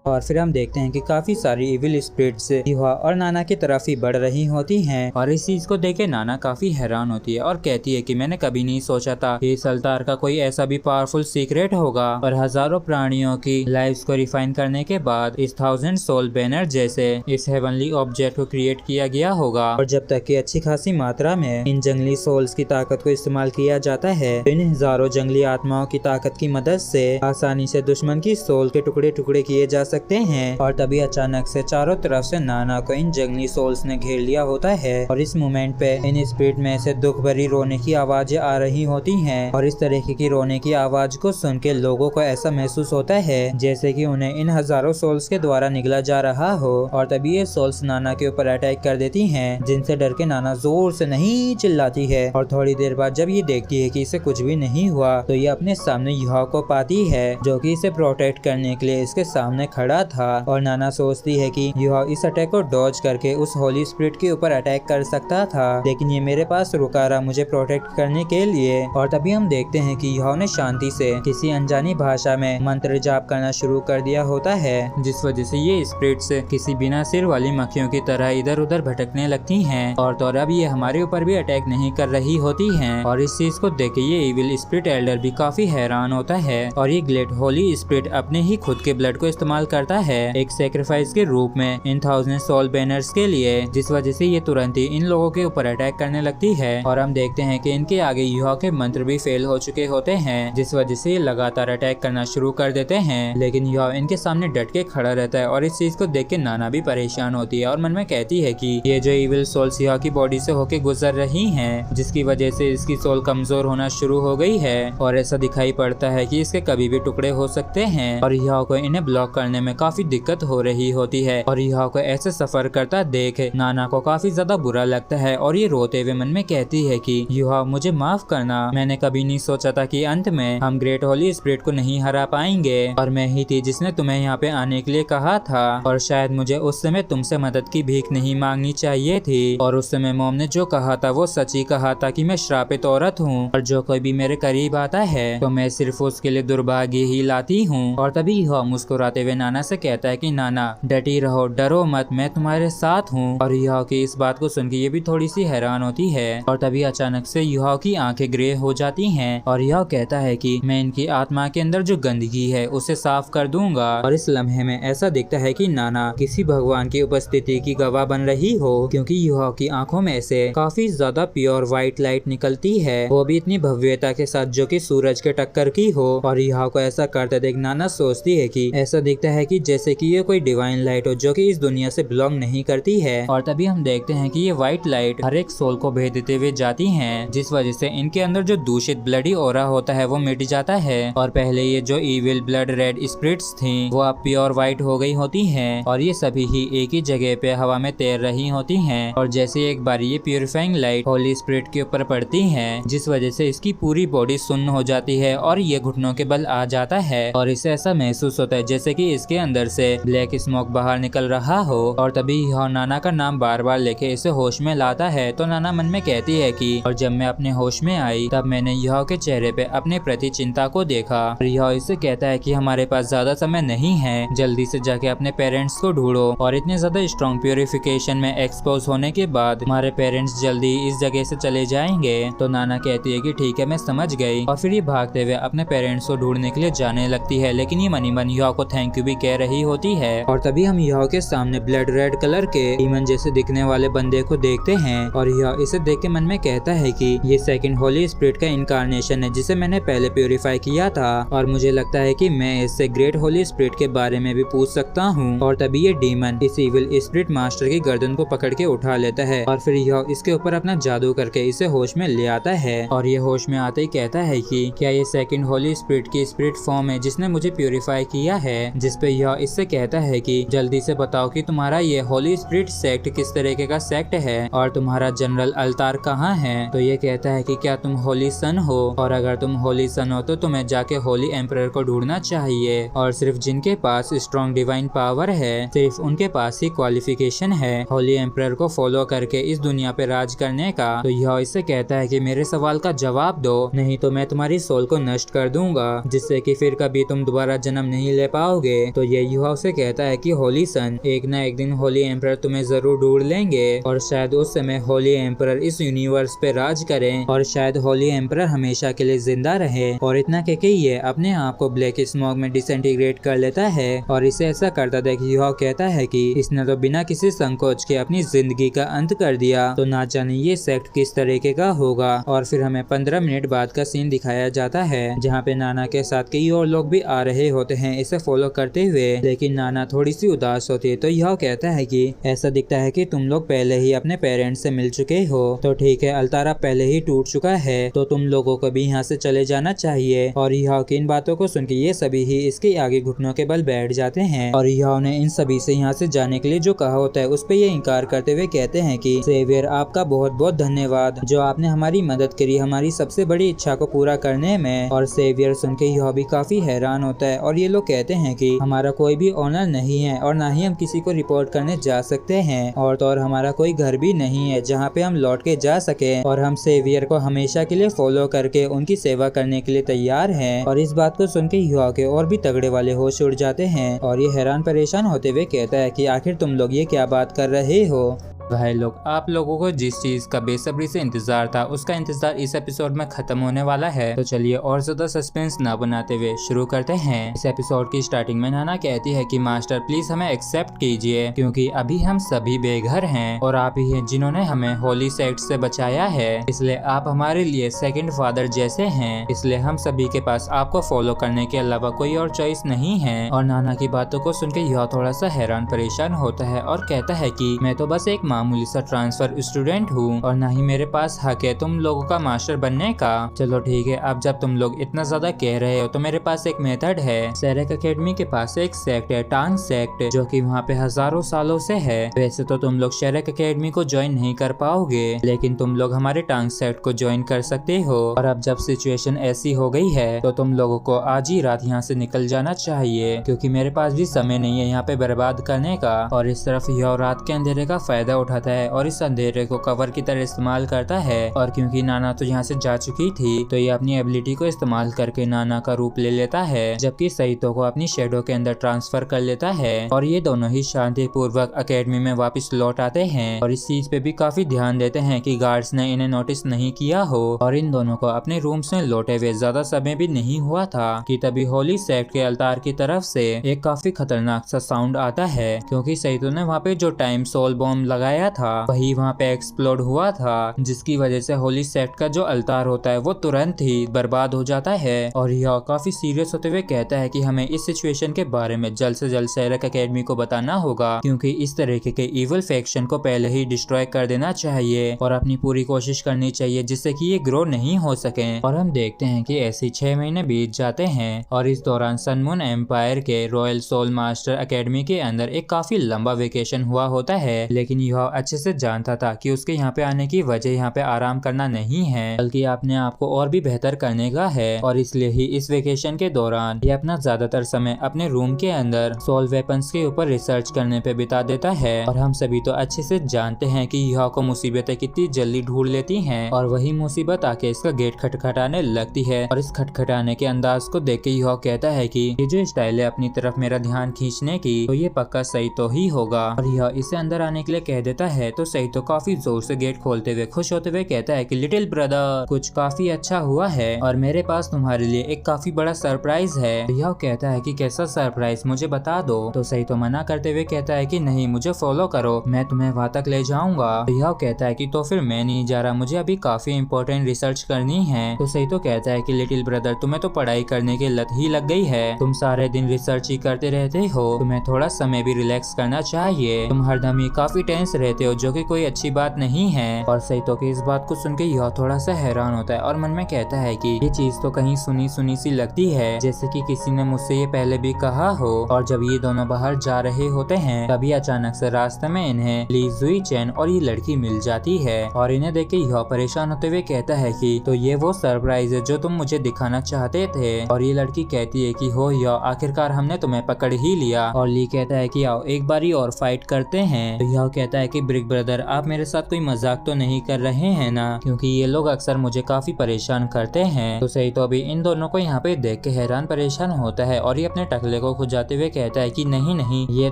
[SPEAKER 1] और फिर हम देखते हैं कि काफी सारी इविल स्पिरिट्स युहा और नाना की तरफ ही बढ़ रही होती हैं और इस चीज को देख के नाना काफी हैरान होती है और कहती है कि मैंने कभी नहीं सोचा था कि इस अल्तार का कोई ऐसा भी पावरफुल सीक्रेट होगा और हजारों प्राणियों की लाइव्स को रिफाइन करने के बाद इस 1000 सोल बैनर जैसे इस हेवनली ऑब्जेक्ट को क्रिएट किया गया होगा। और जब तक कि अच्छी खासी मात्रा में इन जंगली सोल्स की ताकत को इस्तेमाल किया जाता है तो इन हजारों जंगली आत्माओं की ताकत की मदद से आसानी से दुश्मन की सोल के टुकड़े टुकड़े किए जा सकते हैं। और तभी अचानक से चारों तरफ से नाना को इन जंगली सोल्स ने घेर लिया होता है और इस मोमेंट पे इन स्पिरिट में से दुख भरी रोने की आवाजें आ रही होती हैं और इस तरीके की रोने की आवाज को सुन के लोगों को ऐसा महसूस होता है जैसे कि उन्हें इन हजारों सोल्स के द्वारा निगला जा रहा हो। और तभी ये सोल्स नाना के ऊपर अटैक कर देती हैं जिनसे डर के नाना जोर से नहीं चिल्लाती है और थोड़ी देर बाद जब ये देखती है कि इसे कुछ भी नहीं हुआ तो ये अपने सामने युहा को पाती है जो कि इसे प्रोटेक्ट करने के लिए इसके सामने खड़ा था। और नाना सोचती है कि युहा इस अटैक को डॉज करके उस होली स्पिरिट के ऊपर अटैक कर सकता था लेकिन ये मेरे पास रुका रहा मुझे प्रोटेक्ट करने के लिए। और तभी हम देखते हैं कि युहा ने शांति से किसी अनजानी भाषा में मंत्र जाप करना शुरू कर दिया होता है जिस वजह से ये स्पिरिट्स किसी बिना सिर वाली मक्खियों की तरह इधर उधर भटकने लगती हैं और तो अब ये हमारे ऊपर भी अटैक नहीं कर रही होती हैं। और इस चीज को देख के ये इविल स्पिरिट एल्डर भी काफी हैरान होता है और ये ग्रेट होली स्पिरिट अपने ही खुद के ब्लड को इस्तेमाल करता है एक सेक्रीफाइस के रूप में इन 1000 सोल बैनर्स के लिए जिस वजह से ये तुरंत ही इन लोगों के ऊपर अटैक करने लगती है। और हम देखते हैं कि इनके आगे युहा के मंत्र भी फेल हो चुके होते हैं जिस वजह से ये लगातार अटैक करना शुरू कर देते हैं लेकिन युहा इनके सामने डट के खड़ा रहता है। और इस चीज को देख के नाना भी परेशान होती है और मन में कहती है कि ये जो इविल सोल्स युहा की बॉडी से होके गुजर रही हैं जिसकी वजह से इसकी सोल कमजोर होना शुरू हो गई है और ऐसा दिखाई पड़ता है कि इसके कभी भी टुकड़े हो सकते हैं और युहा को इन्हें ब्लॉक करने में काफी दिक्कत हो रही होती है। और युहा को ऐसे सफर करता देख नाना को काफी ज्यादा बुरा लगता है और ये रोते हुए मन में कहती है कि युहा मुझे माफ करना, मैंने कभी नहीं सोचा था कि अंत में हम ग्रेट होली स्पिरिट को नहीं हरा पाएंगे और मैं ही थी जिसने तुम्हें यहाँ पे आने के लिए कहा था और शायद मुझे उस समय तुमसे मदद की भीख नहीं मांगनी चाहिए थी और उस समय मॉम ने जो कहा था वो सच ही कहा था कि मैं श्रापित औरत हूँ और जो कोई भी मेरे करीब आता है तो मैं सिर्फ उसके लिए दुर्भाग्य ही लाती हूँ। और तभी युहा मुस्कुराते हुए नाना से कहता है कि नाना डटी रहो, डरो मत, मैं तुम्हारे साथ हूँ। और युहा की इस बात को सुन के ये भी थोड़ी सी हैरान होती है और तभी अचानक से युहा की आंखें ग्रे हो जाती हैं और युहा कहता है कि मैं इनकी आत्मा के अंदर जो गंदगी है उसे साफ कर दूंगा। और इस लम्हे में ऐसा दिखता है कि नाना किसी भगवान की उपस्थिति की गवाह बन रही हो क्योंकि युहा की आंखों में से काफी ज्यादा प्योर व्हाइट लाइट निकलती है, वो भी इतनी भव्यता के साथ जो कि सूरज के टक्कर की हो। और युहा को ऐसा करते देख नाना सोचती है कि ऐसा दिखता है कि जैसे कि ये कोई डिवाइन लाइट हो जो कि इस दुनिया से बिलोंग नहीं करती है। और तभी हम देखते हैं कि ये व्हाइट लाइट हर एक सोल को भेज देते हुए जाती हैं जिस वजह से इनके अंदर जो दूषित ब्लडी ऑरा होता है वो मिट जाता है और पहले ये जो इविल ब्लड रेड स्पिरिट्स थी वो अब प्योर व्हाइट हो गई होती हैं और ये सभी ही एक ही जगह पे हवा में तैर रही होती हैं। और जैसे एक बार ये प्यूरिफाइंग लाइट होली स्पिरिट के ऊपर पड़ती है जिस वजह से इसकी पूरी बॉडी सुन्न हो जाती है और ये घुटनों के बल आ जाता है और इसे ऐसा महसूस होता है जैसे कि इसके अंदर से ब्लैक स्मोक बाहर निकल रहा हो। और तभी युहा नाना का नाम बार बार लेके इसे होश में लाता है तो नाना मन में कहती है कि और जब मैं अपने होश में आई तब मैंने युहा के चेहरे पे अपने प्रति चिंता को देखा। और युहा इससे कहता है कि हमारे पास ज्यादा समय नहीं है, जल्दी से जाके अपने पेरेंट्स को ढूंढो और इतने ज्यादा स्ट्रॉन्ग प्यूरिफिकेशन में एक्सपोज होने के बाद हमारे पेरेंट्स जल्दी इस जगह से चले जाएंगे। तो नाना कहती है कि ठीक है मैं समझ गई और फिर ये भागते हुए अपने पेरेंट्स को ढूंढने के लिए जाने लगती है लेकिन ये मनी मन युहा को थैंक यू भी कह रही होती है। और तभी हम युहा के सामने ब्लड रेड कलर के डीमन जैसे दिखने वाले बंदे को देखते हैं और युहा इसे देख के मन में कहता है कि ये सेकंड होली स्पिरिट का इनकारनेशन है जिसे मैंने पहले प्यूरिफाई किया था और मुझे लगता है कि मैं इससे ग्रेट होली स्पिरिट के बारे में भी पूछ सकता हूँ। और तभी ये डीमन इस इविल स्पिरिट मास्टर की गर्दन को पकड़ के उठा लेता है और फिर यह इसके ऊपर अपना जादू करके इसे होश में ले आता है और ये होश में आते ही कहता है कि क्या ये सेकंड होली स्पिरिट की स्पिरिट फॉर्म है जिसने मुझे प्यूरिफाई किया है। जिस पे यह इससे कहता है कि जल्दी से बताओ कि तुम्हारा ये होली स्पिरिट सेक्ट किस तरीके का सेक्ट है और तुम्हारा जनरल अल्तार कहाँ है। तो ये कहता है कि क्या तुम होली सन हो और अगर तुम होली सन हो तो तुम्हें जाके होली एम्परर को ढूंढना चाहिए और सिर्फ जिनके पास स्ट्रॉन्ग डिवाइन पावर है सिर्फ उनके पास ही क्वालिफिकेशन है होली एम्परर को फॉलो करके इस दुनिया पे राज करने का। तो यह इससे कहता है कि मेरे सवाल का जवाब दो नहीं तो मैं तुम्हारी सोल को नष्ट कर दूंगा जिससे कि फिर कभी तुम दोबारा जन्म नहीं ले पाओगे। तो ये युवा से कहता है कि होली सन, एक ना एक दिन होली एम्परर तुम्हें जरूर ढूंढ लेंगे और शायद उस समय होली एम्परर इस यूनिवर्स पे राज करें और शायद होली एम्परर हमेशा के लिए जिंदा रहे। और इतना कहके ये अपने आप को ब्लैक स्मोक में डिसइंटीग्रेट कर लेता है और इसे ऐसा करता देख युवा कहता है कि इसने तो बिना किसी संकोच के अपनी जिंदगी का अंत कर दिया, तो ना जाने ये सेक्ट किस तरीके का होगा। और फिर हमें 15 मिनट बाद का सीन दिखाया जाता है जहाँ पे नाना के साथ कई और लोग भी आ रहे होते हैं इसे फॉलो करते हुए, लेकिन नाना थोड़ी सी उदास होती है। तो यह कहता है कि ऐसा दिखता है कि तुम लोग पहले ही अपने पेरेंट्स से मिल चुके हो, तो ठीक है अल्तारा पहले ही टूट चुका है तो तुम लोगों को भी यहाँ से चले जाना चाहिए। और यह की इन बातों को सुन के ये सभी ही इसके आगे घुटनों के बल बैठ जाते हैं और यह ने इन सभी से यहाँ से जाने के लिए जो कहा होता है उस पे ये इनकार करते हुए कहते हैं कि सेवियर आपका बहुत बहुत धन्यवाद जो आपने हमारी मदद करी हमारी सबसे बड़ी इच्छा को पूरा करने में। और सेवियर सुन के यह भी काफी हैरान होता है और ये लोग कहते हैं कि हमारा कोई भी ऑनर नहीं है और ना ही हम किसी को रिपोर्ट करने जा सकते हैं और तो और हमारा कोई घर भी नहीं है जहाँ पे हम लौट के जा सके और हम सेवियर को हमेशा के लिए फॉलो करके उनकी सेवा करने के लिए तैयार हैं। और इस बात को सुन के युवा के और भी तगड़े वाले होश उड़ जाते हैं और ये हैरान परेशान होते हुए कहता है कि आखिर तुम लोग ये क्या बात कर रहे हो। भाई लोग, आप लोगों को जिस चीज का बेसब्री से इंतजार था उसका इंतजार इस एपिसोड में खत्म होने वाला है, तो चलिए और ज्यादा सस्पेंस ना बनाते हुए शुरू करते हैं। इस एपिसोड की स्टार्टिंग में नाना कहती है कि मास्टर प्लीज हमें एक्सेप्ट कीजिए क्योंकि अभी हम सभी बेघर हैं और आप ही हैं जिन्होंने हमें होली सेक्ट से बचाया है, इसलिए आप हमारे लिए सेकंड फादर जैसे हैं, इसलिए हम सभी के पास आपको फॉलो करने के अलावा कोई और चॉइस नहीं है। और नाना की बातों को सुन के यह थोड़ा सा हैरान परेशान होता है और कहता है कि मैं तो बस एक मामूली सा ट्रांसफर स्टूडेंट हूँ और ना ही मेरे पास हक है तुम लोगों का मास्टर बनने का। चलो ठीक है, अब जब तुम लोग इतना ज्यादा कह रहे हो तो मेरे पास एक मेथड है। सेरेक एकेडमी के पास एक सेक्ट है, टांग सेक्ट, जो कि वहाँ पे हजारों सालों से है। वैसे तो तुम लोग सेरेक एकेडमी को ज्वाइन नहीं कर पाओगे, लेकिन तुम लोग हमारे टांग सेक्ट को ज्वाइन कर सकते हो। और अब जब सिचुएशन ऐसी हो गई है तो तुम लोगों को आज ही रात यहाँ से निकल जाना चाहिए क्योंकि मेरे पास भी समय नहीं है यहाँ पे बर्बाद करने का। और इस तरफ यह रात के अंधेरे का फायदा उठाता है और इस अंधेरे को कवर की तरह इस्तेमाल करता है। और क्योंकि नाना तो यहाँ से जा चुकी थी तो ये अपनी एबिलिटी को इस्तेमाल करके नाना का रूप ले लेता है, जबकि सईतो को अपनी शेडो के अंदर ट्रांसफर कर लेता है। और ये दोनों ही शांति पूर्वक अकेडमी में वापस लौट आते हैं और इस चीज पे भी काफी ध्यान देते हैं कि गार्ड्स ने इन्हें नोटिस नहीं किया हो। और इन दोनों को अपने रूम्स में लौटे हुए ज्यादा समय भी नहीं हुआ था कि तभी होली सेक्ट के अल्तार की तरफ से एक काफी खतरनाक सा साउंड आता है क्योंकि सईतो ने वहाँ पे जो टाइम सोल बॉम्ब लगाया था वही वहाँ पे एक्सप्लोड हुआ था, जिसकी वजह से होली सेक्ट का जो अल्तार होता है वो तुरंत ही बर्बाद हो जाता है। और यह काफी सीरियस होते हुए कहता है कि हमें इस सिचुएशन के बारे में जल्द से जल्द सेरेक एकेडमी को बताना होगा क्योंकि इस तरीके के इविल फैक्शन को पहले ही डिस्ट्रॉय कर देना चाहिए और अपनी पूरी कोशिश करनी चाहिए जिससे कि ये ग्रो नहीं हो सके। और हम देखते हैं कि ऐसे 6 महीने बीत जाते हैं और इस दौरान सन मून एम्पायर के रॉयल सोल मास्टर एकेडमी के अंदर एक काफी लंबा वेकेशन हुआ होता है, लेकिन यह अच्छे से जानता था कि उसके यहाँ पे आने की वजह यहाँ पे आराम करना नहीं है बल्कि अपने आप को और भी बेहतर करने का है। और इसलिए ही इस वेकेशन के दौरान ये अपना ज्यादातर समय अपने रूम के अंदर सोल वेपन्स के ऊपर रिसर्च करने पे बिता देता है। और हम सभी तो अच्छे से जानते हैं कि यह को मुसीबतें कितनी जल्दी ढूंढ लेती हैं और वही मुसीबत आके इसका गेट खटखटाने लगती है। और इस खटखटाने के अंदाज को देख के यह कहता है कि ये जो स्टाइल है अपनी तरफ मेरा ध्यान खींचने की तो ये पक्का सही तो ही होगा। और यह इसे अंदर आने के लिए कह देता है तो सही तो काफी जोर से गेट खोलते हुए खुश होते हुए कहता है कि लिटिल ब्रदर कुछ काफी अच्छा हुआ है और मेरे पास तुम्हारे लिए एक काफी बड़ा सरप्राइज है। यह कहता है कि कैसा सरप्राइज, मुझे बता दो। तो सही तो मना करते हुए कहता है कि नहीं, मुझे फॉलो करो, मैं तुम्हें वहाँ तक ले जाऊंगा। यह कहता है कि तो फिर मैं नहीं जा रहा, मुझे अभी काफी इंपॉर्टेंट रिसर्च करनी है। तो सही तो कहता है कि लिटिल ब्रदर तुम्हें तो पढ़ाई करने की लत ही लग गई है, तुम सारे दिन रिसर्च ही करते रहते हो, तुम्हें थोड़ा समय भी रिलैक्स करना चाहिए, तुम हरदम ही काफी टेंस रहते हो जो कि कोई अच्छी बात नहीं है। और सईतो की इस बात को सुन के यह थोड़ा सा हैरान होता है और मन में कहता है कि ये चीज तो कहीं सुनी सुनी सी लगती है, जैसे कि किसी ने मुझसे ये पहले भी कहा हो। और जब ये दोनों बाहर जा रहे होते हैं तभी अचानक से रास्ते में इन्हें ली जुई चैन और ये लड़की मिल जाती है और इन्हें देख के यह परेशान होते हुए कहता है कि तो ये वो सरप्राइज है जो तुम मुझे दिखाना चाहते थे। और ये लड़की कहती है कि हो या आखिरकार हमने तुम्हें पकड़ ही लिया। और ली कहता है कि आओ एक बारी और फाइट करते हैं। तो यह कहता है कि ब्रिक ब्रदर आप मेरे साथ कोई मजाक तो नहीं कर रहे हैं ना, क्योंकि ये लोग अक्सर मुझे काफी परेशान करते हैं। तो सही तो अभी इन दोनों को यहाँ पे देख के हैरान परेशान होता है और ये अपने टकले को खुजाते हुए कहता है कि नहीं नहीं, ये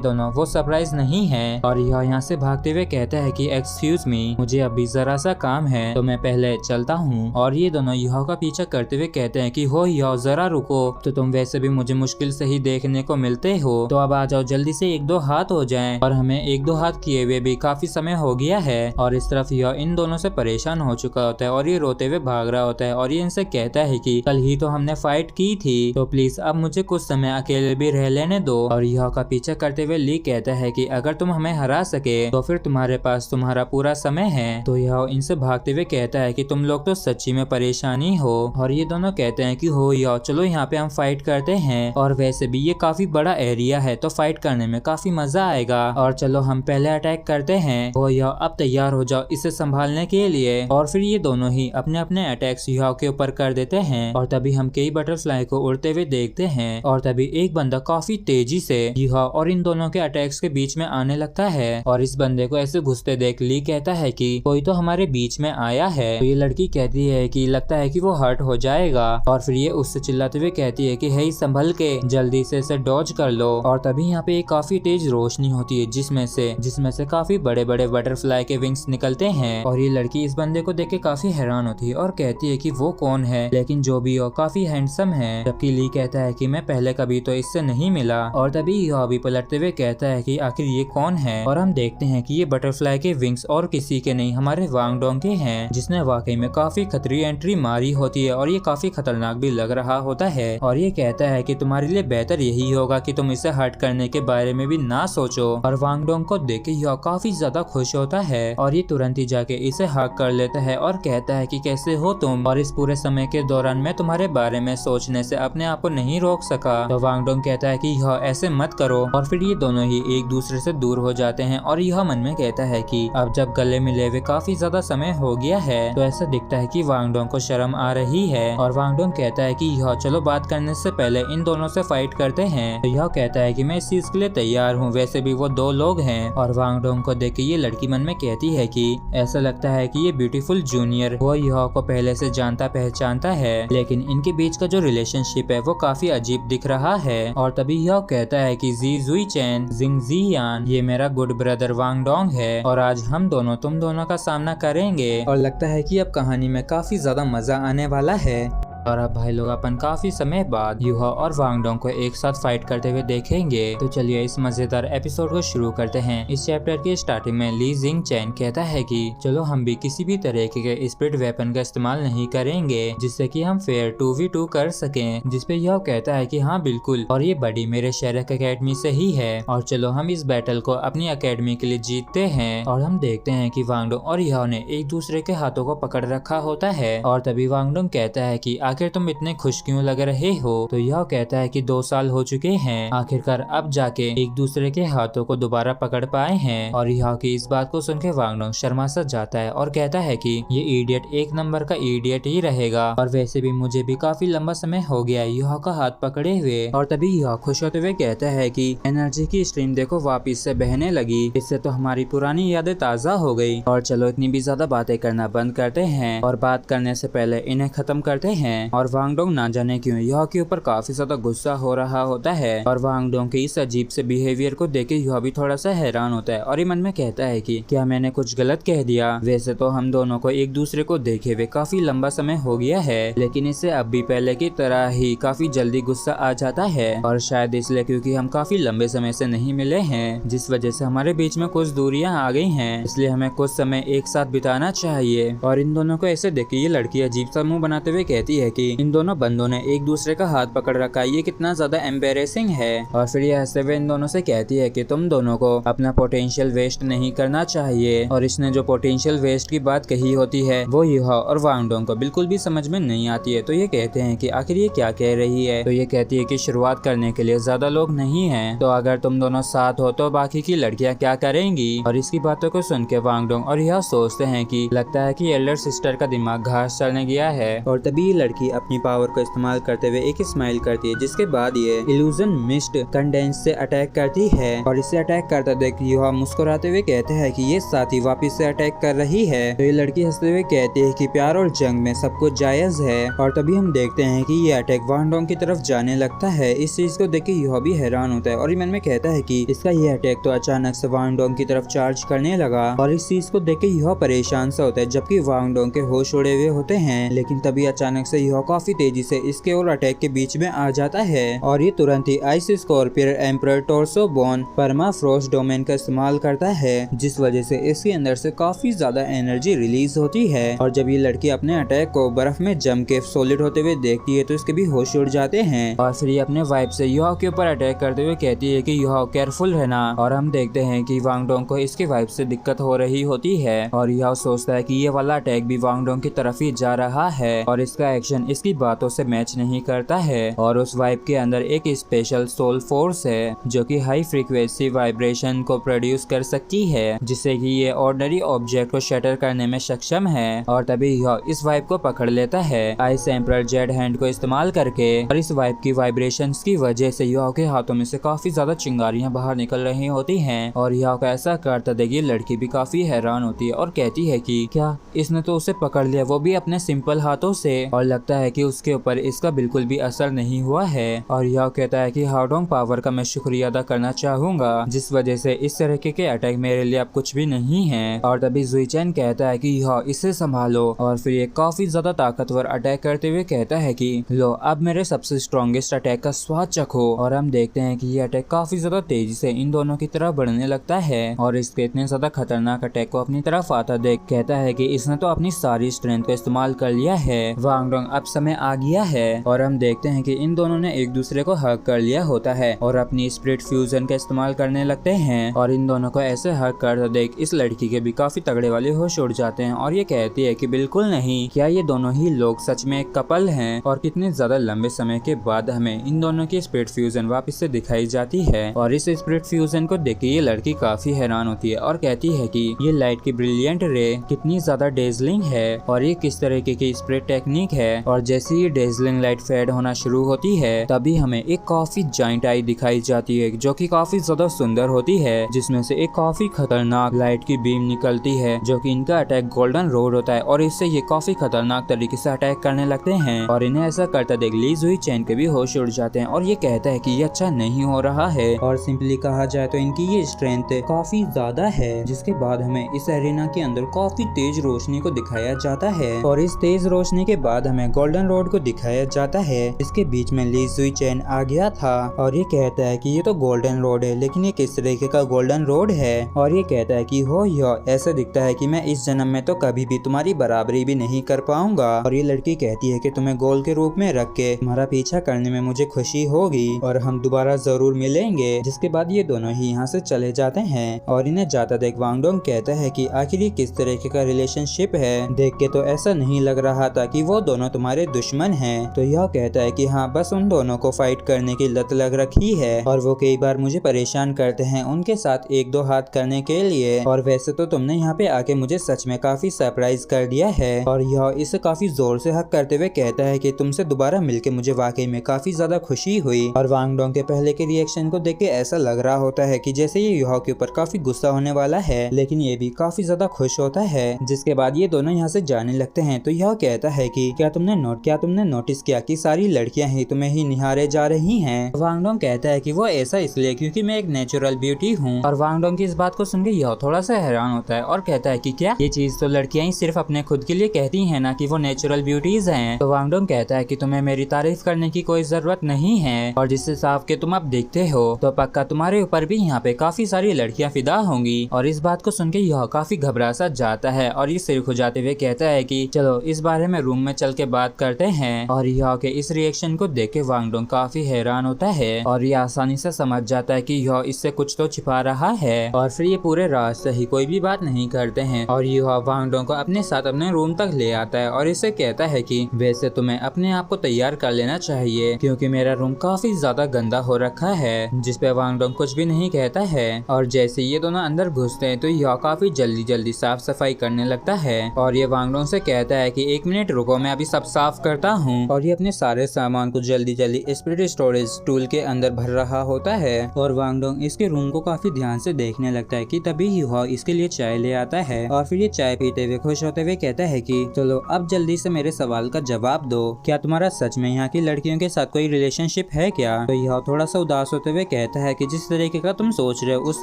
[SPEAKER 1] दोनों वो सरप्राइज नहीं है। और यह यहाँ से भागते हुए कहता है कि एक्सक्यूज मी, मुझे अभी जरा सा काम है तो मैं पहले चलता हूँ। और ये दोनों यह का पीछा करते हुए कहते हैं कि हो यह जरा रुको, तो तुम वैसे भी मुझे मुश्किल से ही देखने को मिलते हो, तो अब आ जाओ जल्दी से, एक दो हाथ हो जाएं। और हमें एक दो हाथ किए हुए भी काफी समय हो गया है। और इस तरफ यह इन दोनों से परेशान हो चुका होता है और ये रोते हुए भाग रहा होता है और ये इनसे कहता है कि कल ही तो हमने फाइट की थी, तो प्लीज अब मुझे कुछ समय अकेले भी रह लेने दो। और यह का पीछा करते हुए ली कहता है कि अगर तुम हमें हरा सके तो फिर तुम्हारे पास तुम्हारा पूरा समय है। तो यह इनसे भागते हुए कहता है कि तुम लोग तो सच्ची में परेशानी हो। और ये दोनों कहते हैं कि हो यह चलो यहाँ पे हम फाइट करते हैं, और वैसे भी ये काफी बड़ा एरिया है तो फाइट करने में काफी मजा आएगा, और चलो हम पहले अटैक करते हैं। हो यह अब तैयार हो जाओ इसे संभालने के लिए। और फिर ये दोनों ही अपने अपने अटैक्स यह के ऊपर कर देते हैं। और तभी हम कई बटरफ्लाई को उड़ते हुए देखते हैं, और तभी एक बंदा काफी तेजी से यह और इन दोनों के अटैक्स के बीच में आने लगता है। और इस बंदे को ऐसे घुसते देख ली कहता है कि कोई तो हमारे बीच में आया है। तो ये लड़की कहती है कि लगता है कि वो हर्ट हो जाएगा। और फिर ये उससे चिल्लाते हुए कहती है कि हे संभल के, जल्दी से इसे डॉज कर लो। और तभी यहाँ पे एक काफी तेज रोशनी होती है जिसमें से काफी बड़े बड़े बटरफ्लाई के विंग्स निकलते हैं। और ये लड़की इस बंदे को देख के काफी हैरान होती है और कहती है कि वो कौन है, लेकिन जो भी हो काफी हैंडसम है। जबकि ली कहता है कि मैं पहले कभी तो इससे नहीं मिला। और तभी यह भी पलटते हुए कहता है कि आखिर ये कौन है। और हम देखते हैं कि ये बटरफ्लाई के विंग्स और किसी के नहीं हमारे वांग डोंग के हैं, जिसने वाकई में काफी खतरी एंट्री मारी होती है और ये काफी खतरनाक भी लग रहा होता है। और ये कहता है कि तुम्हारे लिए बेहतर यही होगा कि तुम इसे हर्ट करने के बारे में भी ना सोचो। और वांग डोंग को देख के यह काफी ज्यादा खुश होता है और ये तुरंत ही जाके इसे हक कर लेता है और कहता है कि कैसे हो तुम, और इस पूरे समय के दौरान मैं तुम्हारे बारे में सोचने से अपने आप को नहीं रोक सका। तो वांग डोंग कहता है कि यह ऐसे मत करो। और फिर ये दोनों ही एक दूसरे से दूर हो जाते हैं और यह मन में कहता है कि अब जब गले मिले हुए काफी ज्यादा समय हो गया है तो ऐसा दिखता है कि वांग डोंग को शर्म आ रही है। और वांग डोंग कहता है कि यह चलो बात करने से पहले इन दोनों से फाइट करते हैं। तो यह कहता है कि मैं इस चीज के लिए तैयार हूँ, वैसे भी वो दो लोग हैं। और वांग डोंग को देख के ये लड़की मन में कहती है कि ऐसा लगता है कि ये ब्यूटीफुल जूनियर वो यह को पहले से जानता पहचानता है, लेकिन इनके बीच का जो रिलेशनशिप है वो काफी अजीब दिख रहा है। और तभी यह कहता है कि जी जुई चैन जिंग जी यान, ये मेरा गुड ब्रदर वांग डोंग है और आज हम दोनों तुम दोनों का सामना करेंगे। और लगता है कि अब कहानी में काफी ज्यादा मजा आने वाला है। और अब भाई लोग अपन काफी समय बाद यूहा और वांग डोंग को एक साथ फाइट करते हुए देखेंगे। तो चलिए इस मजेदार एपिसोड को शुरू करते हैं। इस चैप्टर के स्टार्टिंग में ली जिंग चैन कहता है कि चलो हम भी किसी भी तरह के स्पिरिट वेपन का इस्तेमाल नहीं करेंगे जिससे कि हम फेयर 2v2 कर सकें। जिसपे यह कहता है कि हाँ बिल्कुल, और ये बड़ी मेरे शहर अकेडमी से ही है और चलो हम इस बैटल को अपनी अकेडमी के लिए जीतते हैं। और हम देखते हैं कि वांग डोंग और यह ने एक दूसरे के हाथों को पकड़ रखा होता है। और तभी वांग डोंग कहता है कि आखिर तुम इतने खुश क्यों लग रहे हो। तो यह कहता है कि 2 साल हो चुके हैं, आखिरकार अब जाके एक दूसरे के हाथों को दोबारा पकड़ पाए हैं। और यह की इस बात को सुनकर वांग डोंग शर्मा सा जाता है और कहता है कि ये इडियट एक नंबर का इडियट ही रहेगा, और वैसे भी मुझे भी काफी लंबा समय हो गया यह का हाथ पकड़े हुए। और तभी यह खुश होते हुए कहता है कि एनर्जी की स्ट्रीम देखो वापिस से बहने लगी, इससे तो हमारी पुरानी यादें ताज़ा हो गई। और चलो इतनी भी ज्यादा बातें करना बंद करते हैं और बात करने से पहले इन्हें खत्म करते हैं। और वांग डोंग ना जाने क्यों यह के ऊपर काफी ज्यादा गुस्सा हो रहा होता है और वांग डोंग के इस अजीब से बिहेवियर को देख के यह भी थोड़ा सा हैरान होता है और ये मन में कहता है कि क्या मैंने कुछ गलत कह दिया। वैसे तो हम दोनों को एक दूसरे को देखे हुए काफी लंबा समय हो गया है, लेकिन इससे अब भी पहले की तरह ही काफी जल्दी गुस्सा आ जाता है। और शायद इसलिए क्योंकि हम काफी लंबे समय से नहीं मिले हैं, जिस वजह से हमारे बीच में कुछ दूरियां आ गई हैं, इसलिए हमें कुछ समय एक साथ बिताना चाहिए। और इन दोनों को ऐसे देख के ये लड़की अजीब सा मुंह बनाते हुए कहती है कि इन दोनों बंदों ने एक दूसरे का हाथ पकड़ रखा है, ये कितना ज्यादा एम्बेरेसिंग है। और फिर ये हंसते हुए इन दोनों से कहती है कि तुम दोनों को अपना पोटेंशियल वेस्ट नहीं करना चाहिए। और इसने जो पोटेंशियल वेस्ट की बात कही होती है वो यूहा और वांग डोंग को बिल्कुल भी समझ में नहीं आती है। तो ये कहते हैं कि आखिर ये क्या कह रही है। तो ये कहती है कि शुरुआत करने के लिए ज्यादा लोग नहीं हैं, तो अगर तुम दोनों साथ हो तो बाकी की लड़कियां क्या करेंगी। और इसकी बातों को सुन के वांग डोंग और यह सोचते हैं कि लगता है कि एल्डर सिस्टर का दिमाग घास चलने गया है। और तभी ये लड़की लड़की अपनी पावर को इस्तेमाल करते हुए एक स्माइल करती है, जिसके बाद ये इल्यूजन मिस्ट कंडेंस से अटैक करती है और इसे अटैक करता देख युहा मुस्कुराते हुए कहते हैं कि ये साथी वापस से अटैक कर रही है। तो ये लड़की हंसते हुए कहती है कि प्यार और जंग में सब कुछ जायज है। और तभी हम देखते हैं कि ये अटैक वांग डोंग की तरफ जाने लगता है। इस चीज को देख के युहा भी हैरान होता है और ये मन में कहता है कि इसका ये अटैक तो अचानक से वांग डोंग की तरफ चार्ज करने लगा। और इस चीज को देख के युहा परेशान सा होता है, जबकि वांग डोंग के होश उड़े हुए होते हैं। लेकिन तभी अचानक से युहा काफी तेजी से इसके और अटैक के बीच में आ जाता है और ये तुरंत ही आइस स्कॉर्पियर एम्परर टोर्सो बोन परमा फ्रोस्ट डोमेन का इस्तेमाल करता है, जिस वजह से इसके अंदर से काफी ज्यादा एनर्जी रिलीज होती है। और जब ये लड़की अपने अटैक को बर्फ में जम के सॉलिड होते हुए देखती है तो इसके भी होश उड़ जाते हैं। और फिर ये अपने वाइफ से युहा के ऊपर अटैक करते हुए कहती है कि युहा केयरफुल रहना। और हम देखते हैं कि वांग डोंग को इसकी वाइफ से दिक्कत हो रही होती है और युहा सोचता है कि ये वाला अटैक भी वांग डोंग की तरफ ही जा रहा है और इसका एक्शन इसकी बातों से मैच नहीं करता है। और उस वाइफ के अंदर एक स्पेशल सोल फोर्स है जो कि हाई फ्रीक्वेंसी वाइब्रेशन को प्रोड्यूस कर सकती है, जिससे कि ये ऑर्डिनरी ऑब्जेक्ट को शटर करने में सक्षम है। और तभी यह इस वाइफ को पकड़ लेता है आइस एम्परर जेड हैंड को इस्तेमाल करके। और इस वाइफ की वाइब्रेशंस की वजह से युहा के हाथों में से काफी ज्यादा चिंगारियां बाहर निकल रही होती हैं। और युहा को ऐसा करता देख ये लड़की भी काफी हैरान होती है और कहती है कि क्या इसने तो उसे पकड़ लिया, वो भी अपने सिंपल हाथों से। और लगता है कि उसके ऊपर इसका बिल्कुल भी असर नहीं हुआ है। और यह कहता है कि हार्डोंग पावर का मैं शुक्रिया अदा करना चाहूंगा, जिस वजह से इस तरह के अटैक मेरे लिए अब कुछ भी नहीं है। और तभी जुईचेन कहता है कि यह इसे संभालो। और फिर ये काफी ज्यादा ताकतवर अटैक करते हुए कहता है कि लो अब मेरे सबसे स्ट्रॉन्गेस्ट अटैक का स्वाद चखो। और हम देखते हैं कि ये अटैक काफी ज्यादा तेजी से इन दोनों की तरफ बढ़ने लगता है और इसके इतने ज्यादा खतरनाक अटैक को अपनी तरफ आता देख कहता है कि इसने तो अपनी सारी स्ट्रेंथ को इस्तेमाल कर लिया है, वांग डोंग अब समय आ गया है। और हम देखते हैं कि इन दोनों ने एक दूसरे को हग कर लिया होता है और अपनी स्पिरिट फ्यूजन का इस्तेमाल करने लगते हैं। और इन दोनों को ऐसे हग कर देख इस लड़की के भी काफी तगड़े वाले होश उड़ जाते हैं और ये कहती है कि बिल्कुल नहीं, क्या ये दोनों ही लोग सच में एक कपल हैं। और कितने ज्यादा लंबे समय के बाद हमें इन दोनों की स्पिरिट फ्यूजन वापस से दिखाई जाती है। और इस स्पिरिट फ्यूजन को देख के ये लड़की काफी हैरान होती है और कहती है कि ये लाइट की ब्रिलियंट रे कितनी ज्यादा डेजलिंग है और ये किस तरीके की स्पिरिट टेक्निक है। और जैसे ये डेजलिंग लाइट फेड होना शुरू होती है तभी हमें एक काफी जाइंट आई दिखाई जाती है जो कि काफी ज्यादा सुंदर होती है, जिसमें से एक काफी खतरनाक लाइट की बीम निकलती है जो कि इनका अटैक गोल्डन रोड होता है और इससे ये काफी खतरनाक तरीके से अटैक करने लगते हैं। और इन्हें ऐसा करता देख ली जुईचेन के भी होश उड़ जाते हैं और ये कहता है कि ये अच्छा नहीं हो रहा है। और सिंपली कहा जाए तो इनकी ये स्ट्रेंथ काफी ज्यादा है, जिसके बाद हमें इस एरिना के अंदर काफी तेज रोशनी को दिखाया जाता है। और इस तेज रोशनी के बाद हमें गोल्डन रोड को दिखाया जाता है। इसके बीच में ली जुईचेन आ गया था और ये कहता है कि ये तो गोल्डन रोड है, लेकिन ये किस तरीके का गोल्डन रोड है। और ये कहता है कि हो यह ऐसा दिखता है कि मैं इस जन्म में तो कभी भी तुम्हारी बराबरी भी नहीं कर पाऊंगा। और ये लड़की कहती है कि तुम्हें गोल के रूप में रख के तुम्हारा पीछा करने में मुझे खुशी होगी और हम दोबारा जरूर मिलेंगे। जिसके बाद ये दोनों ही यहाँ से चले जाते हैं। और इन्हें जाता देख वांग डोंग कहता है कि आखिर ये किस तरीके का रिलेशनशिप है, देख के तो ऐसा नहीं लग रहा था कि वो दोनों तुम्हारे दुश्मन हैं। तो यह कहता है कि हाँ, बस उन दोनों को फाइट करने की लत लग रखी है और वो कई बार मुझे परेशान करते हैं उनके साथ एक दो हाथ करने के लिए। और वैसे तो तुमने यहाँ पे आके मुझे सच में काफी सरप्राइज कर दिया है। और यह इसे काफी जोर से हक करते हुए कहता है कि तुमसे दोबारा मिलके मुझे वाकई में काफी ज्यादा खुशी हुई। और वांग डोंग के पहले के रिएक्शन को देख के ऐसा लग रहा होता है कि जैसे ये युहा के ऊपर काफी गुस्सा होने वाला है, लेकिन ये भी काफी ज्यादा खुश होता है। जिसके बाद ये दोनों यहाँ से जाने लगते हैं। तो यह कहता है कि क्या तुमने नोटिस किया कि सारी लड़कियां ही तुम्हें ही निहारे जा रही हैं। वांग डोंग कहता है कि वो ऐसा इसलिए क्योंकि मैं एक नेचुरल ब्यूटी हूँ। और वांग डोंग की इस बात को सुन के यह थोड़ा सा हैरान होता है और कहता है कि क्या ये चीज तो लड़कियां ही सिर्फ अपने खुद के लिए कहती हैं ना कि वो नेचुरल ब्यूटीज हैं। तो वांग डोंग कहता है कि तुम्हें मेरी तारीफ करने की कोई जरूरत नहीं है और जिस हिसाब के तुम अब देखते हो तो पक्का तुम्हारे ऊपर भी यहाँ पे काफी सारी लड़कियां फिदा होंगी। और इस बात को सुन के यह काफी घबरा सा जाता है और ये सिर खुजाते हुए कहता है कि चलो इस बारे में रूम में चल के बात करते हैं। और यह के इस रिएक्शन को देख के वांग डोंग काफी हैरान होता है और ये आसानी से समझ जाता है कि यह इससे कुछ तो छिपा रहा है। और फिर ये पूरे रात से ही कोई भी बात नहीं करते हैं और यह वांग डोंग को अपने साथ अपने रूम तक ले आता है और इसे कहता है कि वैसे तुम्हें अपने आप को तैयार कर लेना चाहिए क्योंकि मेरा रूम काफी ज्यादा गंदा हो रखा है। जिस पे वांग डोंग कुछ भी नहीं कहता है। और जैसे ये दोनों अंदर घुसते हैं तो यह काफी जल्दी साफ सफाई करने लगता है और ये वांग डोंग से कहता है कि 1 मिनट रुको, मैं अभी सब साफ करता हूँ और ये अपने सारे सामान को जल्दी जल्दी स्पिरिट स्टोरेज टूल के अंदर भर रहा होता है और वांग डोंग इसके रूम को काफी ध्यान से देखने लगता है कि तभी यूहा इसके लिए चाय ले आता है और फिर ये चाय पीते हुए खुश होते हुए कहता है कि चलो अब जल्दी से मेरे सवाल का जवाब दो, क्या तुम्हारा सच में यहाँ की लड़कियों के साथ कोई रिलेशनशिप है क्या? तो यह थोड़ा सा उदास होते हुए कहता है कि जिस तरीके का तुम सोच रहे हो उस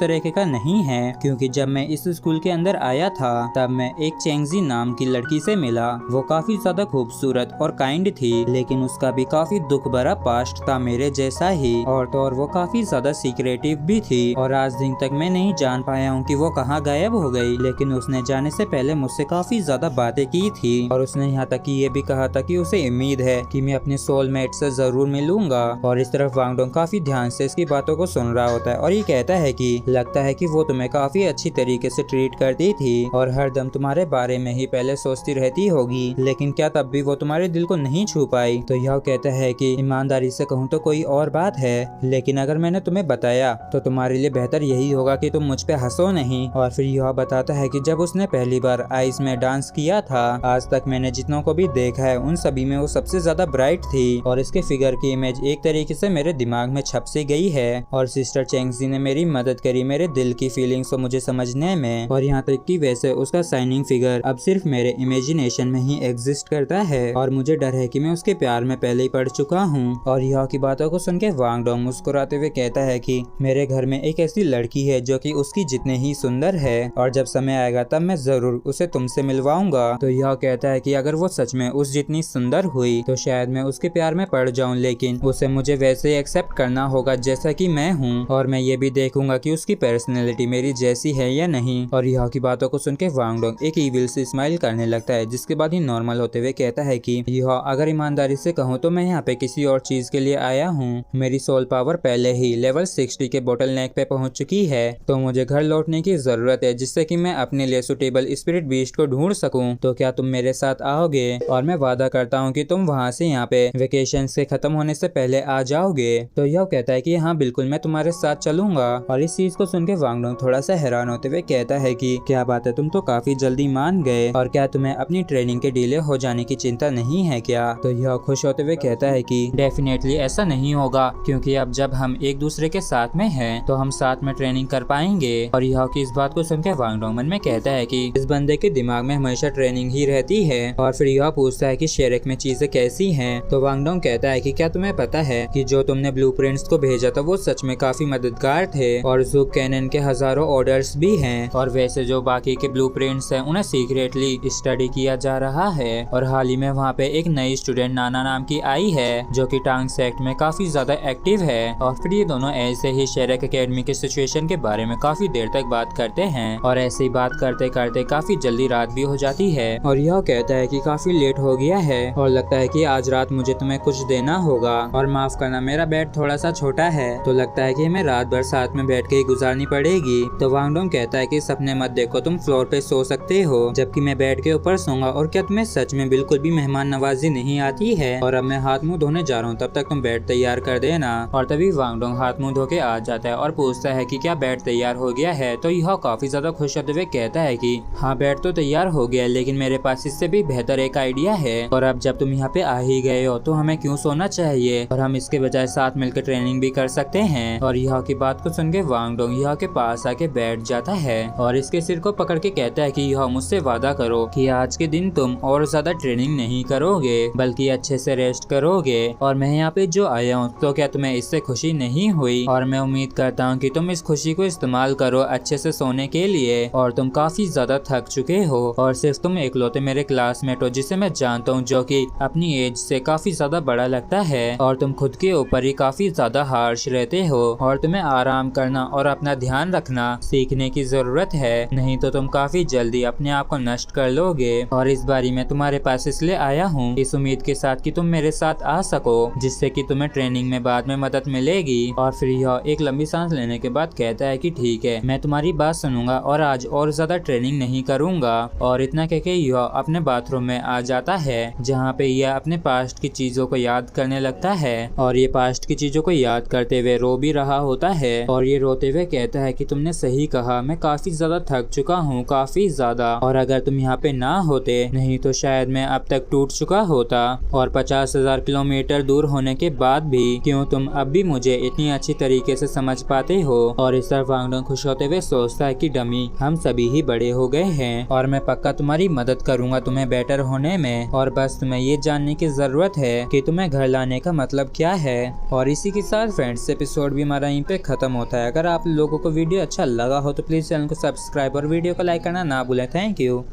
[SPEAKER 1] तरीके का नहीं है, क्योंकि जब मैं इस स्कूल के अंदर आया था तब मैं एक चेंगजी नाम की लड़की से मिला। वो काफी ज्यादा खूबसूरत और काइंड थी, लेकिन उसका भी काफी दुख भरा पास्ट था मेरे जैसा ही, और तो और वो काफी ज्यादा सीक्रेटिव भी थी और आज दिन तक मैं नहीं जान पाया हूँ कि वो कहाँ गायब हो गई। लेकिन उसने जाने से पहले मुझसे काफी ज्यादा बातें की थी और उसने यहाँ तक कि ये भी कहा था कि उसे उम्मीद है कि मैं अपने सोलमेट से जरूर मिलूंगा। और इस तरफ वांग डोंग काफी ध्यान से इसकी बातों को सुन रहा होता है और ये कहता है कि लगता है कि वो तुम्हें काफी अच्छी तरीके से ट्रीट करती थी और हरदम तुम्हारे बारे में ही पहले सोचती रहती होगी, लेकिन क्या तब भी वो तुम्हारे दिल को नहीं छू पाई? तो यह कहता है कि ईमानदारी से कहूँ तो कोई और बात है, लेकिन अगर मैंने तुम्हें बताया तो तुम्हारे लिए बेहतर यही होगा कि तुम मुझ पे हंसो नहीं। और फिर यह बताता है कि जब उसने पहली बार आइस में डांस किया था, आज तक मैंने जितनों को भी देखा है उन सभी में वो सबसे ज्यादा ब्राइट थी और इसके फिगर की इमेज एक तरीके से मेरे दिमाग में छप सी गई है। और सिस्टर चेंगजी ने मेरी मदद करी मेरे दिल की फीलिंग्स को मुझे समझने में, और यहाँ तक कि वैसे उसका साइनिंग फिगर अब सिर्फ मेरे इमेजिनेशन में ही एग्जिस्ट करता है और मुझे डर है कि मैं उसके प्यार में पहले ही पड़ चुका हूँ। और यह की बातों को सुन के वांग डोंग मुस्कुराते हुए कहता है कि मेरे घर में एक ऐसी लड़की है जो कि उसकी जितने ही सुंदर है और जब समय आएगा तब मैं जरूर उसे तुमसे मिलवाऊंगा। तो यह कहता है कि अगर वो सच में उस जितनी सुंदर हुई तो शायद मैं उसके प्यार में पड़ जाऊं, लेकिन उसे मुझे वैसे ही एक्सेप्ट करना होगा जैसा कि मैं हूं, और मैं ये भी देखूंगा कि उसकी पर्सनैलिटी मेरी जैसी है या नहीं। और यह की बातों को सुन के वांग डोंग एक ईविल से स्माइल करने लगता है, जिसके बाद ही नॉर्मल होते हुए कहता है कि यह अगर ईमानदारी से कहूँ तो मैं यहाँ पे किसी और चीज के लिए आया हूँ। मेरी सोल पावर पहले ही लेवल 60 के बोटल नेक पे पहुंच चुकी है, तो मुझे घर लौटने की जरूरत है जिससे कि मैं अपने लिए सुटेबल स्पिरिट बीस्ट को ढूंढ सकूं। तो क्या तुम मेरे साथ आओगे? और मैं वादा करता हूँ कि तुम वहाँ से यहाँ पे वेकेशन से खत्म होने से पहले आ जाओगे। तो यह कहता है कि हाँ बिल्कुल मैं तुम्हारे साथ चलूंगा। और इस चीज को सुन के वांग डोंग थोड़ा सा हैरान होते हुए कहता है कि क्या बात है, तुम तो काफी जल्दी मान गए, और क्या तुम्हें अपनी ट्रेनिंग के डिले हो जाने की चिंता नहीं है क्या? तो यह खुश होते हुए कहता है कि डेफिनेटली ऐसा नहीं होगा, क्योंकि अब जब हम एक दूसरे के साथ में हैं तो हम साथ में ट्रेनिंग कर पाएंगे। और यह की इस बात को सुन के वांग डोंग मन में कहता है कि इस बंदे के दिमाग में हमेशा ट्रेनिंग ही रहती है। और फिर यह पूछता है कि शेरेक में चीजें कैसी हैं? तो वांग डोंग कहता है कि क्या तुम्हें पता है कि जो तुमने ब्लूप्रिंट्स को भेजा था वो सच में काफी मददगार थे, और ज़ुक कैनन के हजारों ऑर्डर्स भी हैं, और वैसे जो बाकी के ब्लूप्रिंट्स हैं उन्हें सीक्रेटली स्टडी किया जा रहा है। और हाल ही में वहाँ पे एक नई स्टूडेंट नाना नाम की आई है जो कि टांग सेक्ट में काफी ज्यादा एक्टिव है। और फिर ये दोनों ऐसे ही शेरेक एकेडमी के सिचुएशन के बारे में काफी देर तक बात करते हैं, और ऐसे ही बात करते करते काफी जल्दी रात भी हो जाती है। और यह कहता है कि काफी लेट हो गया है और लगता है कि आज रात मुझे तुम्हें कुछ देना होगा, और माफ करना मेरा बेड थोड़ा सा छोटा है, तो लगता है कि हमें रात भर साथ में बैठ के ही गुजारनी पड़ेगी। तो वांग डोंग कहता है कि सपने मत देखो, तुम फ्लोर पे सो सकते हो जबकि मैं बेड के ऊपर सोऊंगा। और क्या तुम्हें सच में बिल्कुल भी मेहमान नवाजी नहीं आती है? और अब मैं हाथ मुंह धोने जा रहा हूँ, तब तक तुम बेड तैयार कर देना। और तभी वांग डोंग हाथ मुंह धो के आ जाता है और पूछता है कि क्या बेड तैयार हो गया है? तो यह काफी ज्यादा खुश होते हुए कहता है कि हाँ बेड तो तैयार हो गया, लेकिन मेरे पास इससे भी बेहतर एक आइडिया है। और अब जब तुम यहाँ पे आ ही गए हो तो हमें क्यों सोना चाहिए, और हम इसके बजाय साथ मिलकर ट्रेनिंग भी कर सकते हैं। और यह की बात को सुन के वांग डोंग यह के पास आके बैठ जाता है और इसके सिर को पकड़ के कहता है कि यह मुझसे वादा करो कि आज के दिन तुम और ज्यादा ट्रेनिंग नहीं करोगे बल्कि अच्छे से रेस्ट करोगे। और मैं यहाँ पे जो आया हूँ तो क्या तुम्हें इससे खुशी नहीं हुई? और मैं उम्मीद करता हूँ कि तुम इस खुशी को इस्तेमाल करो अच्छे से सोने के लिए। और तुम काफी ज्यादा थक चुके हो और सिर्फ तुम इकलौते मेरे क्लासमेट हो जिसे मैं जानता हूँ जो कि अपनी एज से काफी ज्यादा बड़ा लगता है, और तुम खुद के ऊपर ही काफी ज्यादा हार्श रहते हो, और तुम्हें आराम करना और अपना ध्यान रखना सीखने की जरूरत है, नहीं तो तुम काफी जल्दी अपने आप को नष्ट कर लोगे। और इस बारी मैं तुम्हारे पास इसलिए आया हूँ इस उम्मीद के साथ कि तुम मेरे साथ आ सको, जिससे कि तुम्हें ट्रेनिंग में बाद में मदद मिलेगी। और फिर यह एक लंबी सांस लेने के बाद कहता है कि ठीक है, मैं तुम्हारी बात सुनूंगा और आज और ज्यादा ट्रेनिंग नहीं करूंगा। और इतना कहकर यह अपने बाथरूम में आ जाता है जहाँ पे यह अपने पास्ट की चीजों को याद करने लगता है, और ये पास्ट की चीजों को याद करते हुए रो भी रहा होता है। और ये रोते हुए कहता है कि तुमने सही कहा, मैं काफी ज्यादा थक चुका हूँ, काफी ज्यादा, और अगर तुम यहाँ पे ना होते नहीं तो शायद मैं अब तक टूट चुका होता और 50,000 किलोमीटर दूर होने के बाद भी क्यों तुम अब भी मुझे इतनी अच्छी तरीके से समझ पाते हो। और इस तरफ वांगडोंग खुश होते हुए सोचता है कि डमी, हम सभी ही बड़े हो गए हैं और मैं पक्का तुम्हारी मदद करूंगा तुम्हें बेटर होने में, और बस तुम्हें ये जानने की जरूरत है कि तुम्हें घर लाने का मतलब क्या है। और इसी के साथ फ्रेंड्स एपिसोड भी हमारा यहीं पे खत्म होता है। अगर आप लोगों को वीडियो अच्छा लगा हो तो प्लीज चैनल को सब्सक्राइब और वीडियो को लाइक करना ना भूलें। Thank you.